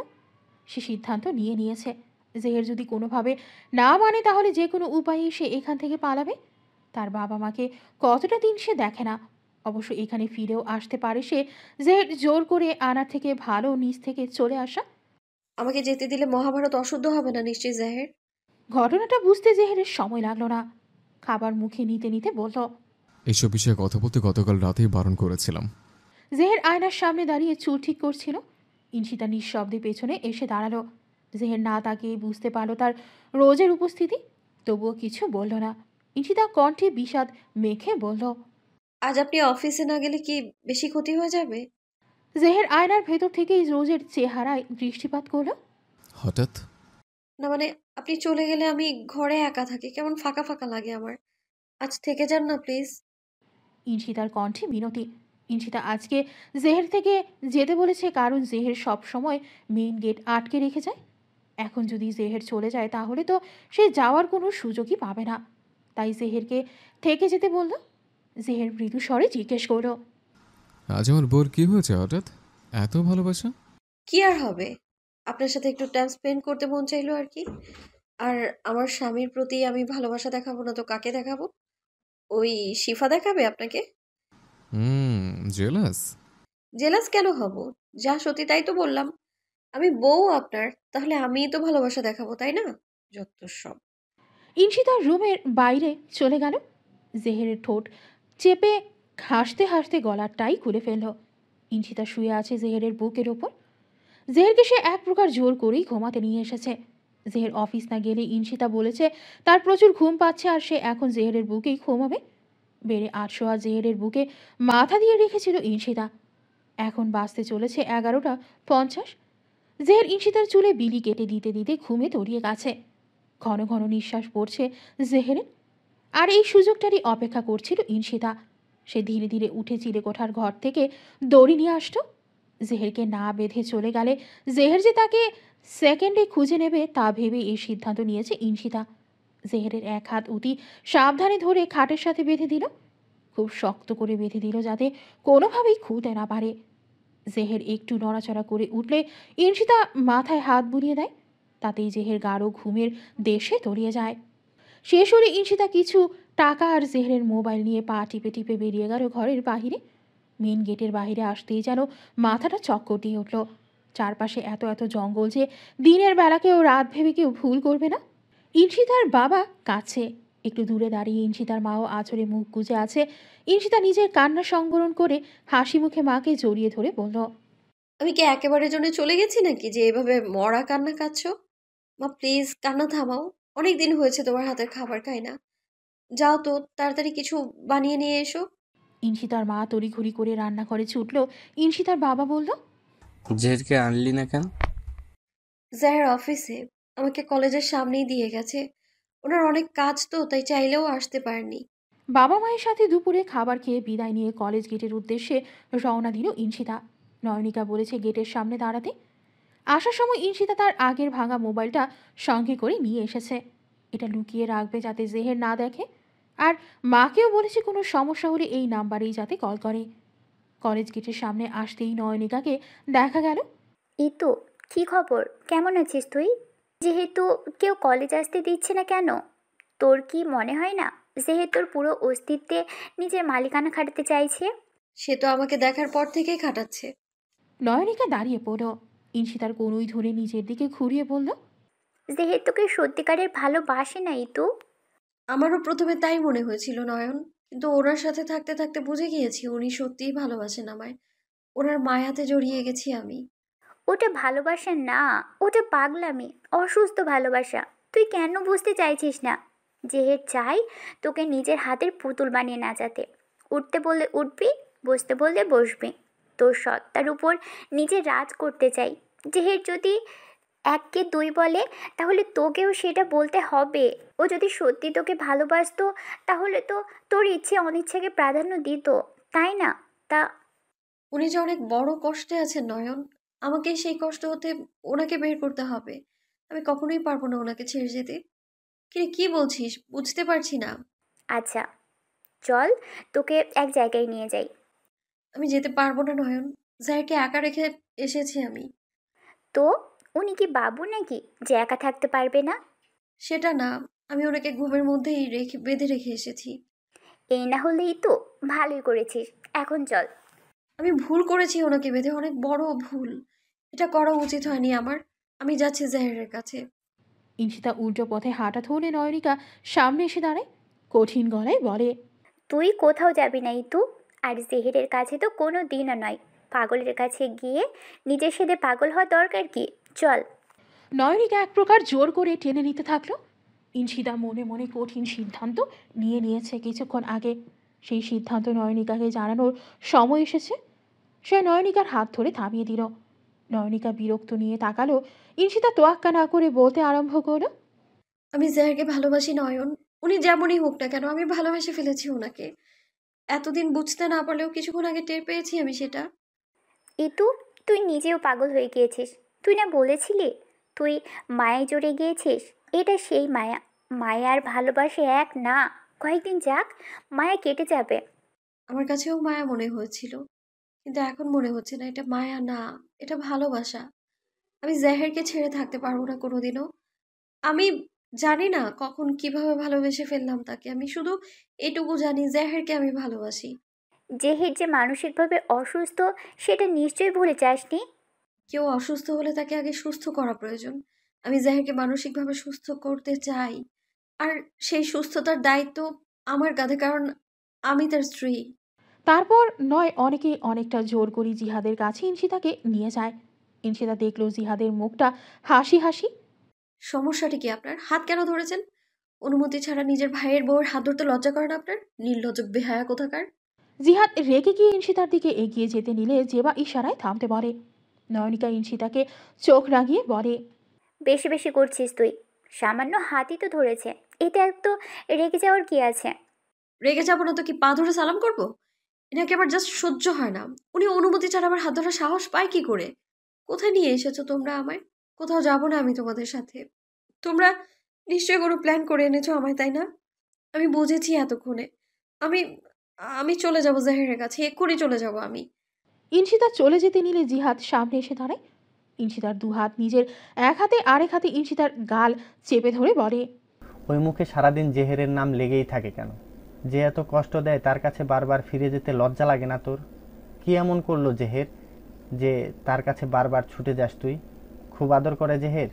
সে সিদ্ধান্ত নিয়ে নিয়েছে, জেহের যদি কোনোভাবে না মানে তাহলে যে কোনো উপায়ে সে এখান থেকে পালাবে। তার বাবা মাকে কতটা দিন সে দেখে না। অবশ্য এখানে ফিরেও আসতে পারে সে। জেহের জোর করে আনার থেকে ভালো নিজ থেকে চলে আসা। আমাকে যেতে দিলে মহাভারত অশুদ্ধ হবে না নিশ্চয়ই জেহের? ঘটনাটা বুঝতে জেহেরের সময় লাগলো না। খাবার মুখে নিতে নিতে বলল, এইসব বিষয়ে কথা বলতে গতকাল রাতেই বারণ করেছিলাম। জেহের আয়নার সামনে দাঁড়িয়ে চুল ঠিক করছিল। ঈশিতা নিঃশব্দে পেছনে এসে দাঁড়ালো। জেহের না তাকিয়ে বুঝতে পারলো তার রোজের উপস্থিতি, তবুও কিছু বলল না। ঈশিতা কণ্ঠে বিষাদ মেখে বলল, আজ আপনি অফিসে না গেলে কি বেশি ক্ষতি হয়ে যাবে? জেহের আয়নার ভেতর থেকেই রোজের চেহারায় দৃষ্টিপাত করলো। হঠাৎ? না মানে, আপনি চলে গেলে আমি ঘরে একা থাকি, কেমন ফাঁকা ফাঁকা লাগে আমার। আজ থেকে যান না প্লিজ। ঈশিতার কণ্ঠে মিনতি। ঈশিতা আজকে জেহের থেকে যেতে বলেছে কারণ জেহের সব সময় মেইন গেট আটকে রেখে যায়। এখন যদি জেহের চলে যায় তাহলে তো সে যাওয়ার কোনো সুযোগই পাবে না। তাই জেহেরকে থেকে যেতে বলল। জেহের মৃদু স্বরে জিজ্ঞেস করল, আজ আমার বোর কি হয়েছে হঠাৎ? এত ভালোবাসা? কি আর হবে, আপনার সাথে একটু টাইম স্পেন্ড করতে মন চাইলো আর কি। আর আমার স্বামীর প্রতি আমি ভালোবাসা দেখাবো না তো কাকে দেখাবো? ওই শিফা দেখাবে আপনাকে? জেলাস? জেলাস কেন হব? যা সত্যি তাই তো বললাম। আমি বউ আপনার, তাহলে আমিই তো ভালোবাসা দেখাবো, তাই না? যত সব। ঈশিতার রুমের বাইরে চলে গেল। জেহেরের ঠোঁট চেপে হাসতে হাসতে গলার টাই খুলে ফেলল। ঈশিতা শুয়ে আছে জেহেরের বুকের ওপর। জেহেরকে সে এক প্রকার জোর করেই ঘুমাতে নিয়ে এসেছে। জেহের অফিস না গেলে ঈশিতা বলেছে তার প্রচুর ঘুম পাচ্ছে আর সে এখন জেহেরের বুকেই ঘুমাবে। বেড়ে 800 জেহেরের বুকে মাথা দিয়ে রেখেছিল ঈশিতা। এখন বাজতে চলেছে 11:50। জেহের ঈশিতার চুলে বিলি কেটে দিতে দিতে ঘুমে তলিয়ে গেছে। ঘন ঘন নিঃশ্বাস পড়ছে জেহেরের। আর এই সুযোগটারই অপেক্ষা করছিল ঈশিতা। সে ধীরে ধীরে উঠে চিলেকোঠার ঘর থেকে দড়ি নিয়ে আসতো। জেহেরকে না বেঁধে চলে গেলে জেহের যে তাকে সেকেন্ডে খুঁজে নেবে তা ভেবে এই সিদ্ধান্ত নিয়েছে ঈশিতা। জেহেরের এক হাত অতি সাবধানে ধরে খাটের সাথে বেঁধে দিল, খুব শক্ত করে বেঁধে দিল যাতে কোনোভাবেই খুলতে না পারে। জেহের একটু নড়াচড়া করে উঠলে ইনশিতা মাথায় হাত বুলিয়ে দেয়, তাতেই জেহের গাঢ় ঘুমের দেশে তলিয়ে যায়। শেষ হলে ইনশিতা কিছু টাকা আর জেহেরের মোবাইল নিয়ে পা টিপে টিপে বেরিয়ে গেল ঘরের বাহিরে। মেন গেটের বাহিরে আসতেই যেন মাথাটা চক্কর দিয়ে উঠল। চারপাশে এত এত জঙ্গল যে দিনের বেলাকেও রাত ভেবে কেউ ভুল করবে না। ইনশিতার বাবা কাছে একটু দূরে দাঁড়িয়ে ইনশিতার মাও আঁচড়ে মুখ গুজে আছে। ইনশিতা নিজের কান্না সংবরণ করে হাসি মুখে মাকে জড়িয়ে ধরে বলল, আমি কি একেবারে জন্য চলে গেছি নাকি যে এভাবে মরা কান্না কাঁদছো? মা প্লিজ কান্না থামাও। অনেক দিন হয়েছে তোমার হাতের খাবার খাই না। যাও তো, তাড়াতাড়ি কিছু বানিয়ে নিয়ে এসো। ইনশিতার মা তড়িঘড়ি করে রান্নাঘরে ছুটল। ইনশিতার বাবা বলল, জেরকে আনলি না কেন? জাহের অফিসে আমাকে কলেজের সামনেই দিয়ে গেছে। ওনার অনেক কাজ তো, তাই চাইলেও আসতে পারেনি। বাবা মায়ের সাথে দুপুরে খাবার খেয়ে বিদায় নিয়ে কলেজ গেটের উদ্দেশ্যে রওনা দিল ইনশিতা। নয়নিকা বলেছে গেটের সামনে দাঁড়াতে। আসার সময় ইনশিতা তার আগের ভাঙা মোবাইলটা সঙ্গে করে নিয়ে এসেছে, এটা লুকিয়ে রাখবে যাতে জেহের না দেখে। আর মাকেও বলেছে কোনো সমস্যা হলে এই নাম্বারেই যাতে কল করে। কলেজ গেটের সামনে আসতেই নয়নিকাকে দেখা গেল। এই তো, কী খবর? কেমন আছিস তুই? যেহেতু কেউ কলেজ আসতে দিচ্ছে না কেন? তোর কি মনে হয় না যেহেতু তোর পুরো অস্তিত্বে নিজের মালিকানা খাটাতে চাইছে? সে তো আমাকে দেখার পর থেকেই খাটাচ্ছে। নয়নিকা দাঁড়িয়ে পড়ল। ইনশিতার কোনোই ধরে নিজের দিকে ঘুরিয়ে বলল, যেহেতু তোকে সত্যিকারের ভালোবাসে না ইতু। আমারও প্রথমে তাই মনে হয়েছিল নয়ন, কিন্তু ওনার সাথে থাকতে থাকতে বুঝে গিয়েছি উনি সত্যিই ভালোবাসেন আমায়। ওনার মায়াতে জড়িয়ে গেছি আমি। ওটা ভালোবাসা না, ওটা পাগলামি, অসুস্থ ভালোবাসা। তুই কেন বুঝতে চাইছিস না? যেহেতু চাই তোকে নিজের হাতের পুতুল বানিয়ে নাচাতে। উঠতে বললে উঠবি, বসতে বললে বসবি। তোর সত্তার উপর নিজে রাজ করতে চাই। যেহেতু যদি এককে দুই বলে তাহলে তোকেও সেটা বলতে হবে। ও যদি সত্যি তোকে ভালোবাসতো তাহলে তো তোর ইচ্ছে অনিচ্ছাকে প্রাধান্য দিত, তাই না? তা উনি যে অনেক বড় কষ্টে আছেন নয়ন, আমাকে সেই কষ্ট হতে ওনাকে বের করতে হবে। আমি কখনোই পারবো না ওনাকে ছেড়ে যেতে। কি বলছিস বুঝতে পারছি না। আচ্ছা, চল তোকে এক জায়গায় নিয়ে যাই। আমি যেতে পারবো না নয়ন, জায়গাকে একা রেখে এসেছি আমি। তো উনি কি বাবু নাকি যে একা থাকতে পারবে না? সেটা না, আমি ওনাকে ঘুমের মধ্যেই বেঁধে রেখে এসেছি। এই না হলেই তো ভালোই করেছিস। এখন চল। আমি ভুল করেছি ওনাকে বেঁধে, অনেক বড় ভুল। এটা করা উচিত হয়নি আমার। আমি যাচ্ছি জাহেরের কাছে। ইনশিতা উল্টো পথে হাঁটা ধরলে নয়নিকা সামনে এসে দাঁড়ায়, কঠিন গলায় বলে, তুই কোথাও যাবি না ইতু। আর জেহেরের কাছে তো কোনো দিনও নয়। পাগলের কাছে গিয়ে নিজের সাথে পাগল হওয়া দরকার কি? চল। নয়নিকা এক প্রকার জোর করে টেনে নিতে থাকলো। ইনশিতা মনে মনে কঠিন সিদ্ধান্ত নিয়ে নিয়েছে কিছুক্ষণ আগে। সেই সিদ্ধান্ত নয়নিকাকে জানানোর সময় এসেছে। সে নয়নিকার হাত ধরে থামিয়ে দিল। নয়নিকা বিরক্ত নিয়ে তাকালো। ইনশিতা তোয়াক্কা না করে বলতে আরম্ভ করলো, আমি জাহেরকে ভালোবাসি নয়ন। উনি যেমনই হোক না কেন, আমি ভালোবেসে ফেলেছি ওনাকে। এতদিন বুঝতে না পারলেও কিছুক্ষণ আগে টের পেয়েছি আমি সেটা। ইতু, তুই নিজেও পাগল হয়ে গিয়েছিস। তুই না বলেছিলি তুই মায়ায় জড়ে গিয়েছিস? এটা সেই মায়া। মায়া আর ভালোবাসে এক না। কয়েকদিন যাক, মায়া কেটে যাবে। আমার কাছেও মায়া মনে হয়েছিল, কিন্তু এখন মনে হচ্ছে না এটা মায়া না, এটা ভালোবাসা। আমি জাহেরকে ছেড়ে থাকতে পারবো না কোনোদিনও। আমি জানি না কখন কিভাবে ভালোবেসে ফেললাম তাকে। আমি শুধু এটুকু জানি জাহেরকে আমি ভালোবাসি। যেহের যে মানসিকভাবে অসুস্থ সেটা নিশ্চয়ই ভুলে যাসনি। কেউ অসুস্থ হলে তাকে আগে সুস্থ করা প্রয়োজন। আমি জাহেরকে মানসিকভাবে সুস্থ করতে চাই। আর সেই সুস্থতার দায়িত্ব আমার কাঁধে, কারণ আমি তার স্ত্রী। তারপর নয় অনেকে অনেকটা জোর করি জিহাদের কাছে ইনশিতাকে নিয়ে যায়। ইনশিতা দেখলো জিহাদের মুখটা হাসি হাসি। সমস্যাটা কি আপনার? হাত কেন ধরেছেন? অনুমতি ছাড়া নিজের ভাইয়ের বউয়ের হাত ধরতে লজ্জা করে না আপনার? নির্লজ্জ বেহায়া কোথাকার। জিহাদ রেগে গিয়ে ইনশিতার দিকে এগিয়ে যেতে নিলে জেবা ইশারায় থামতে বলে। নয়নিকা ইনশিতাকে চোখ রাগিয়ে বলে, বেশি বেশি করছিস তুই। সামান্য হাতই তো ধরেছে, এতে এত রেগে যাওয়ার কি আছে? রেগে যাবো না তো কি পা ধরে সালাম করবো? এনাকে আবার জাস্ট সহ্য হয় না। উনি অনুমতি ছাড়া আমার হাত ধরার সাহস পায় কি করে? কোথায় নিয়ে এসেছো তোমরা আমায়? কোথাও যাবো না আমি তোমাদের সাথে। তোমরা নিশ্চয়ই কোনো প্ল্যান করে এনেছো আমায়, তাই না? আমি বুঝেছি এতক্ষণে। আমি আমি চলে যাব জাহিরের কাছে, এক্ষুনি চলে যাব আমি। ইনশিতা চলে যেতে নিলে জিহাদ সামনে এসে দাঁড়ায়। ইনশিতার দু হাত নিজের এক হাতে আরেক হাতে ইনশিতার গাল চেপে ধরে বলে, ওই মুখে সারাদিন জেহেরের নাম লেগেই থাকে কেন? যে এত কষ্ট দেয় তার কাছে বারবার ফিরে যেতে লজ্জা লাগে না তোর? কি এমন করলো জেহের যে তার কাছে বারবার ছুটে যাস তুই? খুব আদর করে জেহের,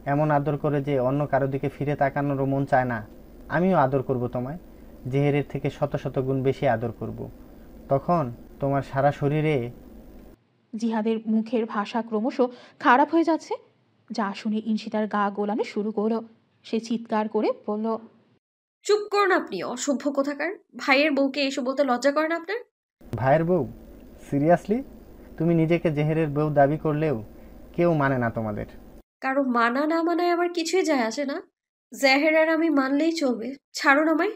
এমন আদর করে যে অন্য কারো দিকে ফিরে তাকানোরও মন চায় না। আমিও আদর করব তোমায়, জেহেরের থেকে শত শত গুণ বেশি আদর করব। তখন তোমার সারা শরীরে। জিহাদের মুখের ভাষা ক্রমশ খারাপ হয়ে যাচ্ছে, যা শুনে ইনশিতার গা গোলানো শুরু করলো। সে চিৎকার করে বলল, চুপ করুন আপনি, অসভ্য কোথাকার! ভাইয়ের বউকে এসব বলতে লজ্জা করে না আপনার? ভাইয়ের বউ? সিরিয়াসলি? তুমি নিজেকে জেহেরের বউ দাবি করলেও কেউ মানে না তোমাদের। কারো মানা না মানায় আমার কিছুই যায় আসে না। জাহের আর আমি মানলেই চলবে। ছাড়ুন আমায়।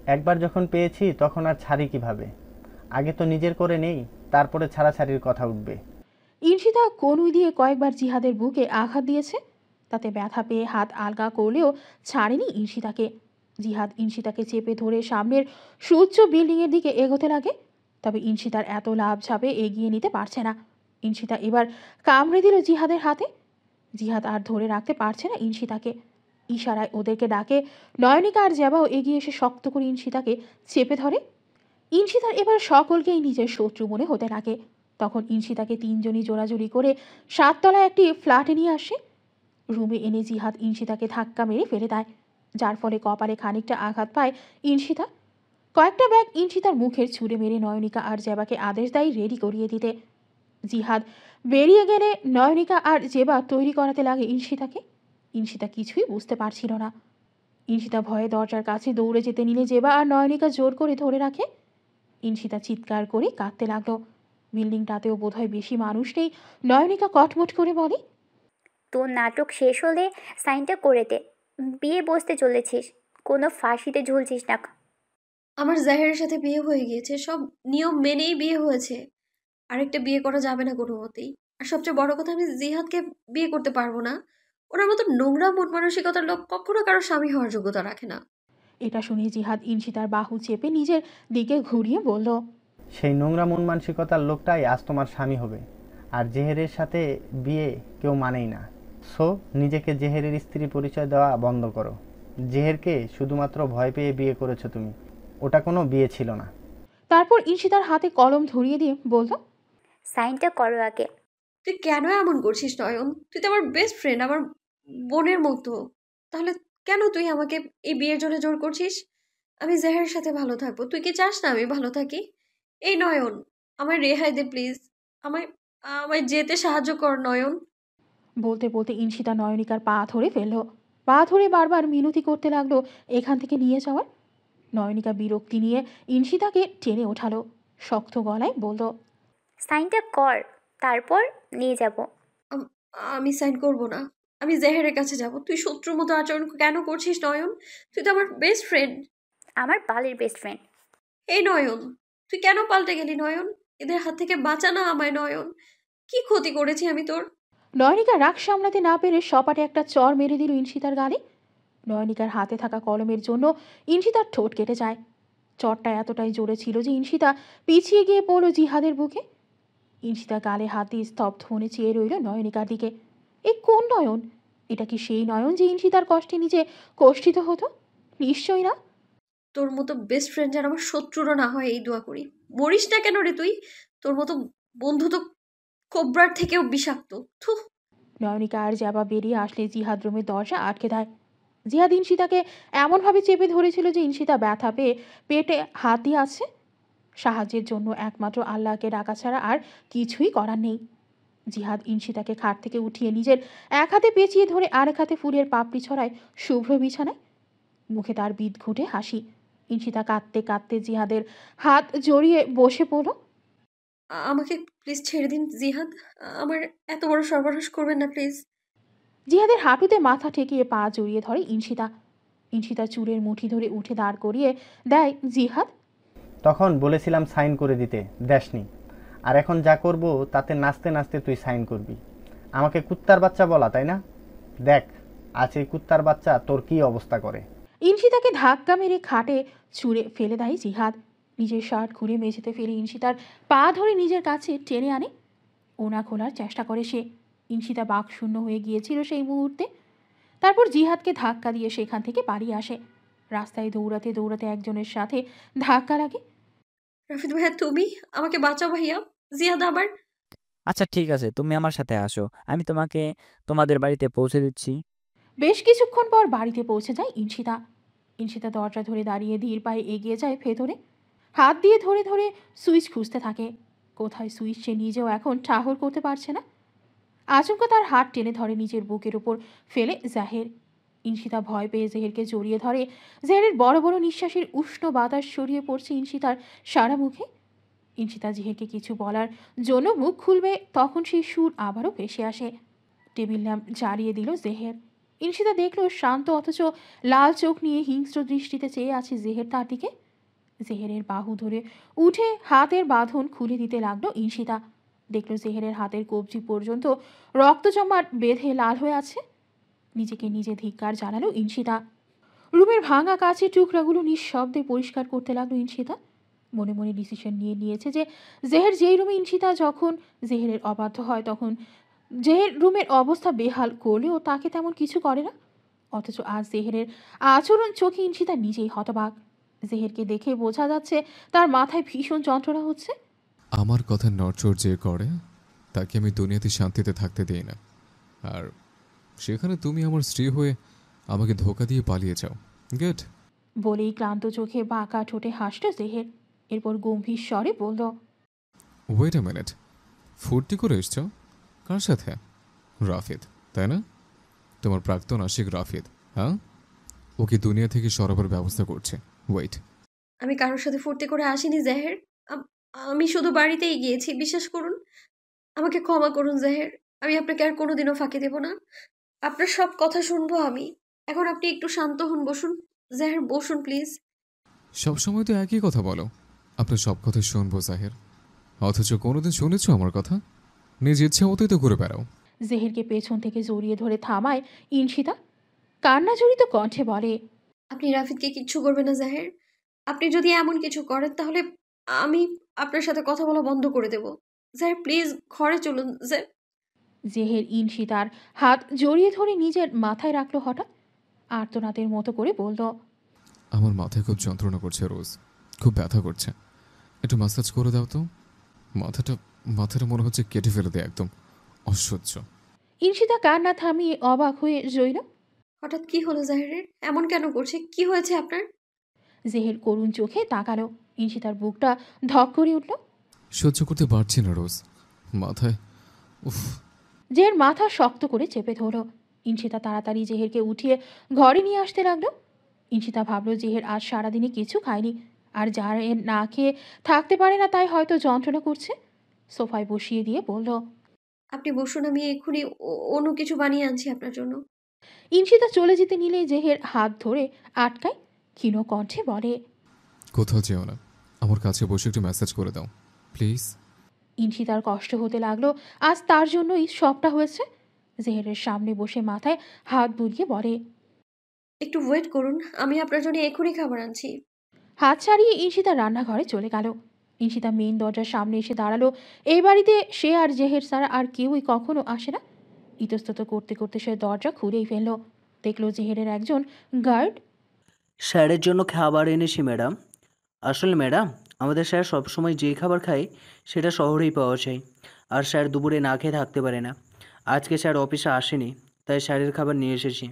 একবার যখন পেয়েছি তখন আর ছাড়ি কিভাবে? আগে তো নিজের করে নেই, তারপরে ছাড়াছাড়ির কথা উঠবে। ইনশিতা কনুই দিয়ে কয়েকবার জিহাদের বুকে আঘাত দিয়েছে। তাতে ব্যথা পেয়ে হাত আলগা করলেও ছাড়েনি ইনশিতাকে। জিহাদ ইনশিতাকে চেপে ধরে সামনের সুউচ্চ বিল্ডিংয়ের দিকে এগোতে লাগে। তবে ইনশিতার এত লাভ ঝাপে এগিয়ে নিতে পারছে না। ইনশিতা এবার কামড়ে দিল জিহাদের হাতে। জিহাদ আর ধরে রাখতে পারছে না ইনশিতাকে। ইশারায় ওদেরকে ডাকে। নয়নিকা আর জ্যাবাও এগিয়ে এসে শক্ত করে ইনশিতাকে চেপে ধরে। ইনশিতার এবার সকলকেই নিজের শত্রু মনে হতে লাগে। তখন ইনশিতাকে তিনজনই জোড়াজুড়ি করে 7 তলায় একটি ফ্ল্যাটে নিয়ে আসে। রুমে এনে জিহাদ ইনশিতাকে ধাক্কা মেরে ফেলে দেয়, যার ফলে কপালে খানিকটা আঘাত পায় ইনশিতা। কয়েকটা ব্যাগ ইনশিতার মুখের ছুঁড়ে মেরে নয়নিকা আর জেবাকে আদেশ দেয় রেডি করিয়ে দিতে। জিহাদ বেরিয়ে গেলে নয়নিকা আর জেবা তৈরি করাতে লাগে ইনশিতাকে। ইনশিতা কিছুই বুঝতে পারছিল না। ইনশিতা ভয়ে দরজার কাছে দৌড়ে যেতে নিলে জেবা আর নয়নিকা জোর করে ধরে রাখে। ইনশিতা চিৎকার করে কাঁদতে লাগলো। বিল্ডিংটাতেও বোধহয় বেশি মানুষ নেই। নয়নিকা কটমট করে বলে, তোর নাটক শেষ হলে সাইনটা করে দে। বিয়ে বসতে চলেছিস, কোনো ফাঁসিতে ঝুলছিস না। আমার জাহেরের সাথে বিয়ে হয়ে গিয়েছে, সব নিয়ম মেনেই বিয়ে হয়েছে। আরেকটা বিয়ে করা যাবে না কোনো মতেই। আর সবচেয়ে বড় কথা, আমি জিহাদকে বিয়ে করতে পারবো না। ওনার মতো নোংরা মন মানসিকতার লোক কখনো কারো স্বামী হওয়ার যোগ্যতা রাখে না। এটা শুনে জিহাদ ইনশিতার বাহু চেপে নিজের দিকে ঘুরিয়ে বলল, সেই নোংরা মন মানসিকতার লোকটাই আজ তোমার স্বামী হবে। আর জেহেরের সাথে বিয়ে কেউ মানেই না। সো নিজেকে জেহেরের স্ত্রী পরিচয় দেওয়া বন্ধ করো। জেহেরকে শুধুমাত্র ভয় পেয়ে বিয়ে করেছো তুমি, ওটা কোনো বিয়ে ছিল না। তারপর ইনশিতার হাতে কলম ধরিয়ে দিয়ে বলল, সাইনটা করো আগে। তুই কেন এমন করছিস নয়ন? তুই তো আমার বেস্ট ফ্রেন্ড, আমার বোনের মতো। তাহলে কেন তুই আমাকে এই বিয়ের জন্য জোর করছিস? আমি জাহেরের সাথে ভালো থাকবো। তুই কি চাস না আমি ভালো থাকি? এই নয়ন, আমায় রেহাই দে প্লিজ। আমায় আমায় যেতে সাহায্য কর নয়ন। বলতে বলতে ইনশিতা নয়নিকার পা ধরে ফেলল। পা ধরে বারবার মিনতি করতে লাগলো এখান থেকে নিয়ে যাওয়ার। নয়নিকা বিরক্তি নিয়ে ইনশিতাকে টেনে ওঠালো। শক্ত গলায় বলল, সাইনটা কর, তারপর নিয়ে যাব। আম- আমি সাইন করব না। আমি জাহেরের কাছে যাব। তুই শত্রুর মতো আচরণ কেন করছিস নয়ন? তুই তো আমার বেস্ট ফ্রেন্ড। আমার বালের বেস্ট ফ্রেন্ড। এই নয়ন, তুই কেন পাল্টে গেলি নয়ন? এদের হাত থেকে বাঁচা না আমায় নয়ন। কি ক্ষতি করেছি আমি তোর? নয়নিকা রাগ সামলাতে না পেরে সপাটে একটা চর মেরে দিল ইনশিতার গালে। নয়নিকার হাতে থাকা কলমের জন্য ইনশিতার ঠোঁট কেটে যায়। চরটা এতটাই জোরে ছিল যে ইনশিতা পিছিয়ে গিয়ে পড়ল জিহাদের বুকে। ইনশিতা গালে হাত দিয়ে স্তব্ধ মনে চেয়ে রইল নয়নিকার দিকে। এ কোন নয়ন? এটা কি সেই নয়ন যে ইনশিতার কষ্টে নিজে কষ্টিত হতো? নিশ্চয়ই না। তোর মতো বেস্ট ফ্রেন্ড যেন আমার শত্রুরও না হয়, এই দোয়া করি। মরিস না কেন রে তুই? তোর মতো বন্ধু তো কোবরার থেকেও বিষাক্ত। থু। নয়নিকা আর জাবা বেরিয়ে আসলে জিহাদ রুমের দরজা আটকে দেয়। জিহাদ ইনশিতাকে এমনভাবে চেপে ধরেছিল যে ইনশিতা ব্যথা পেয়ে পেটে হাত দিয়ে আছে। সাহায্যের জন্য একমাত্র আল্লাহকে ডাকা ছাড়া আর কিছুই করার নেই। জিহাদ ইনশিতাকে খাট থেকে উঠিয়ে নিজের এক হাতে পেঁচিয়ে ধরে আরেক হাতে ফুলের পাপড়ি ছড়ায় শুভ্র বিছানায়। মুখে তার বিদঘুটে হাসি। ইনশিতা কাঁদতে কাঁদতে জিহাদের হাত জড়িয়ে বসে পড়ল। আমাকে প্লিজ ছেড়ে দিন জিহাদ। আমার এত বড় সর্বনাশ করবেন না প্লিজ। জিহাদের হাঁটুতে মাথা ঠেকিয়ে পা জড়িয়ে ধরে ইনশিতা। ইনশিতা চুলের মুঠি ধরে উঠে দাঁড় করিয়ে দেয় জিহাদ। তখন বলেছিলাম সাইন করে দিতে, দেসনি। আর এখন যা করব তাতে নাচতে নাচতে তুই সাইন করবি। আমাকে কুত্তার বাচ্চা বলা, তাই না? দেখ, আজ এই কুত্তার বাচ্চা তোর কি অবস্থা করে। ইনশিতাকে ধাক্কা মেরে খাটে ছুঁড়ে ফেলে দেয় জিহাদ। নিজের শার্ট খুলে মেঝেতে ফেলে ইনশিতার পা ধরে নিজের কাছে টেনে আনে। ওনা খোলার চেষ্টা করে সে। ইনশিতা বাকশূন্য হয়ে গিয়েছিল সেই মুহূর্তে। তারপর জিহাদকে ধাক্কা দিয়ে সেখান থেকে পালিয়ে আসে। রাস্তায় দৌড়াতে দৌড়াতে একজনের সাথে ধাক্কা লাগে। রাফিদ ভাইয়া, তুমি আমাকে বাঁচাও ভাইয়া। জিয়াদ আবার। আচ্ছা ঠিক আছে, তুমি আমার সাথে আসো, আমি তোমাকে তোমাদের বাড়িতে পৌঁছে দিচ্ছি। বেশ কিছুক্ষণ পর বাড়িতে পৌঁছে যায় ইনশিতা। ইনশিতা দরজা ধরে দাঁড়িয়ে ধীর পায়ে এগিয়ে যায় ভেতরে। হাত দিয়ে ধরে ধরে সুইচ খুঁজতে থাকে। কোথায় সুইচ সে নিজেও এখন ঠাহর করতে পারছে না। আচমকা তার হাত টেনে ধরে নিজের বুকের উপর ফেলে জাহের। ইনশিতা ভয় পেয়ে জেহেরকে জড়িয়ে ধরে। জেহেরের বড় বড় নিঃশ্বাসের উষ্ণ বাতাস ছড়িয়ে পড়ছে ইনশিতার সারা মুখে। ইনশিতা জেহেরকে কিছু বলার জন্য মুখ খুলবে, তখন সেই সুর আবারও ভেসে আসে। টেবিল ল্যাম্প জ্বালিয়ে দিল জেহের। ইনশিতা দেখল শান্ত অথচ লাল চোখ নিয়ে হিংস্র দৃষ্টিতে চেয়ে আছে জেহের তার দিকে। জেহেরের বাহু ধরে উঠে হাতের বাঁধন খুলে দিতে লাগলো ইনশিতা। দেখল জেহেরের হাতের কবজি পর্যন্ত রক্ত জমাট বেঁধে লাল হয়ে আছে। নিজেকে নিজে ধিক্কার জানালো ইনশিতা। রুমের ভাঙা কাচের টুকরাগুলো নিঃশব্দে পরিষ্কার করতে লাগলো ইনশিতা। মনে মনে ডিসিশন নিয়েছে যে জেহের যেই রুমে ইনশিতা যখন জেহেরের অবাধ্য হয় তখন জেহের রুমের অবস্থা বেহাল করলেও তাকে তেমন কিছু করে না। অথচ আজ জেহেরের আচরণ চোখে ইনশিতা নিজেই হতবাক। জেহেরকে দেখে বোঝা যাচ্ছে তার মাথায় ভীষণ যন্ত্রণা হচ্ছে। আমার কথা নড়চড় যে করে তাকে আমি দুনিয়াতে শান্তিতে থাকতে দিই না, আর সেখানে তুমি আমার স্ত্রী হয়ে আমাকে ধোকা দিয়ে পালিয়ে যাও। গুড। বলেই ক্লান্ত চোখে বাঁকা ঠোঁটে হাসল জেহের। এরপর গম্ভীর স্বরে বলল, ওয়েট আ মিনিট, ফুর্তি করে এসছো কার সাথে? রাফিদ, তাই না? তোমার প্রাক্তন আশিক রাফিদ। হ্যাঁ, ওকে দুনিয়া থেকে সরাবার ব্যবস্থা করছে। ওয়েট। আমি কারোর সাথে ফুর্তি করে আসিনি জাহের। আমি শুধু বাড়িতেই গিয়েছি, বিশ্বাস করুন। আমাকে ক্ষমা করুন জাহের। আমি আপনাকে আর কোনোদিনও ফাঁকি দেব না। আপনার সব কথা শুনবো আমি। এখন আপনি একটু শান্ত হন, বসুন। জাহের বসুন প্লিজ। সবসময় তো একই কথা বলো, আপনার সব কথা শুনবো জাহের, অথচ কোনোদিন শুনেছো আমার কথা? নিজ ইচ্ছা মতোই তো করে বেড়াও। জেহেরকে পেছন থেকে জড়িয়ে ধরে থামায় ইনশিতা। কান্না জড়িত কণ্ঠে বলে, আপনি রাফিদকে কিচ্ছু করবেন না জাহের। আপনি যদি এমন কিছু করেন তাহলে আমি আপনার সাথে কথা বলা বন্ধ করে দেব। জাহের প্লিজ ঘরে চলুন। জেহের ইনশিতার হাত জড়িয়ে ধরে নিজের মাথায় রাখলো হঠাৎ। আর্তনাদের মতো করে বলল, আমার মাথায় খুব যন্ত্রণা করছে রোজ, খুব ব্যথা করছে, একটু ম্যাসাজ করে দাও তো। মাথাটা মনে হচ্ছে কেটে ফেলে দেয়, একদম অসহ্য। ইনশিতা কান্না থামিয়ে অবাক হয়ে রইল। হঠাৎ কি হলো জাহেরের? এমন কেন করছে? কি হয়েছে আপনার? জেহের করুণ চোখে তাকালো। ইনশিতার বুকটা ধক করে উঠল। সহ্য করতে পারছি না রোজ, মাথায় উফ। জেহের মাথা শক্ত করে চেপে ধরল। ইনশিতা তাড়াতাড়ি জেহেরকে উঠিয়ে ঘরে নিয়ে আসতে লাগলো। ইনশিতা ভাবল জেহের আজ সারাদিনে কিছু খায়নি, আর যার এর না খেয়ে থাকতে পারে না তাই হয়তো যন্ত্রণা করছে। সোফায় বসিয়ে দিয়ে বলল, আপনি বসুন, আমি এক্ষুনি অন্য কিছু বানিয়ে আনছি আপনার জন্য। ইনশিতা চলে যেতে নিলে জেহের হাত ধরে আটকায়। ক্ষীণ কণ্ঠে বলে, কোথাও যেও না, আমার কাছে বসে একটু ম্যাসাজ করে দাও প্লিজ। ইনশিতার কষ্ট হতে লাগলো, আজ তার জন্যই সবটা হয়েছে। জেহেরের সামনে বসে মাথায় হাত বুলিয়ে বলে, একটু ওয়েট করুন, আমি আপনার জন্য এক্ষুনি খাবার আনছি। হাত ছাড়িয়ে ইনশিতা রান্নাঘরে চলে গেল। ইনশিতা মেইন দরজার সামনে এসে দাঁড়ালো। এই বাড়িতে সে আর জেহের ছাড়া আর কেউই কখনো আসে না। ইতস্তত করতে করতে সে দরজা খুলেই ফেলল। দেখলো জেহেরের একজন গার্ড। স্যারের জন্য খাবার এনেছি ম্যাডাম। আসলে ম্যাডাম, আমাদের স্যার সবসময় যেই খাবার খায় সেটা শহরেই পাওয়া যায়, আর স্যার দুপুরে না খেয়ে থাকতে পারে না। আজকে স্যার অফিসে আসেনি, তাই স্যারের খাবার নিয়ে এসেছি।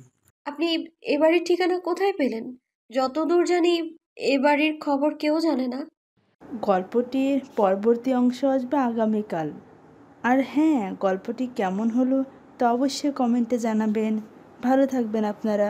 আপনি এ বাড়ির ঠিকানা কোথায় পেলেন? যতদূর জানি এ বাড়ির খবর কেউ জানে না। গল্পটির পরবর্তী অংশ আসবে আগামীকাল। আর হ্যাঁ, গল্পটি কেমন হলো তা অবশ্যই কমেন্টে জানাবেন। ভালো থাকবেন আপনারা।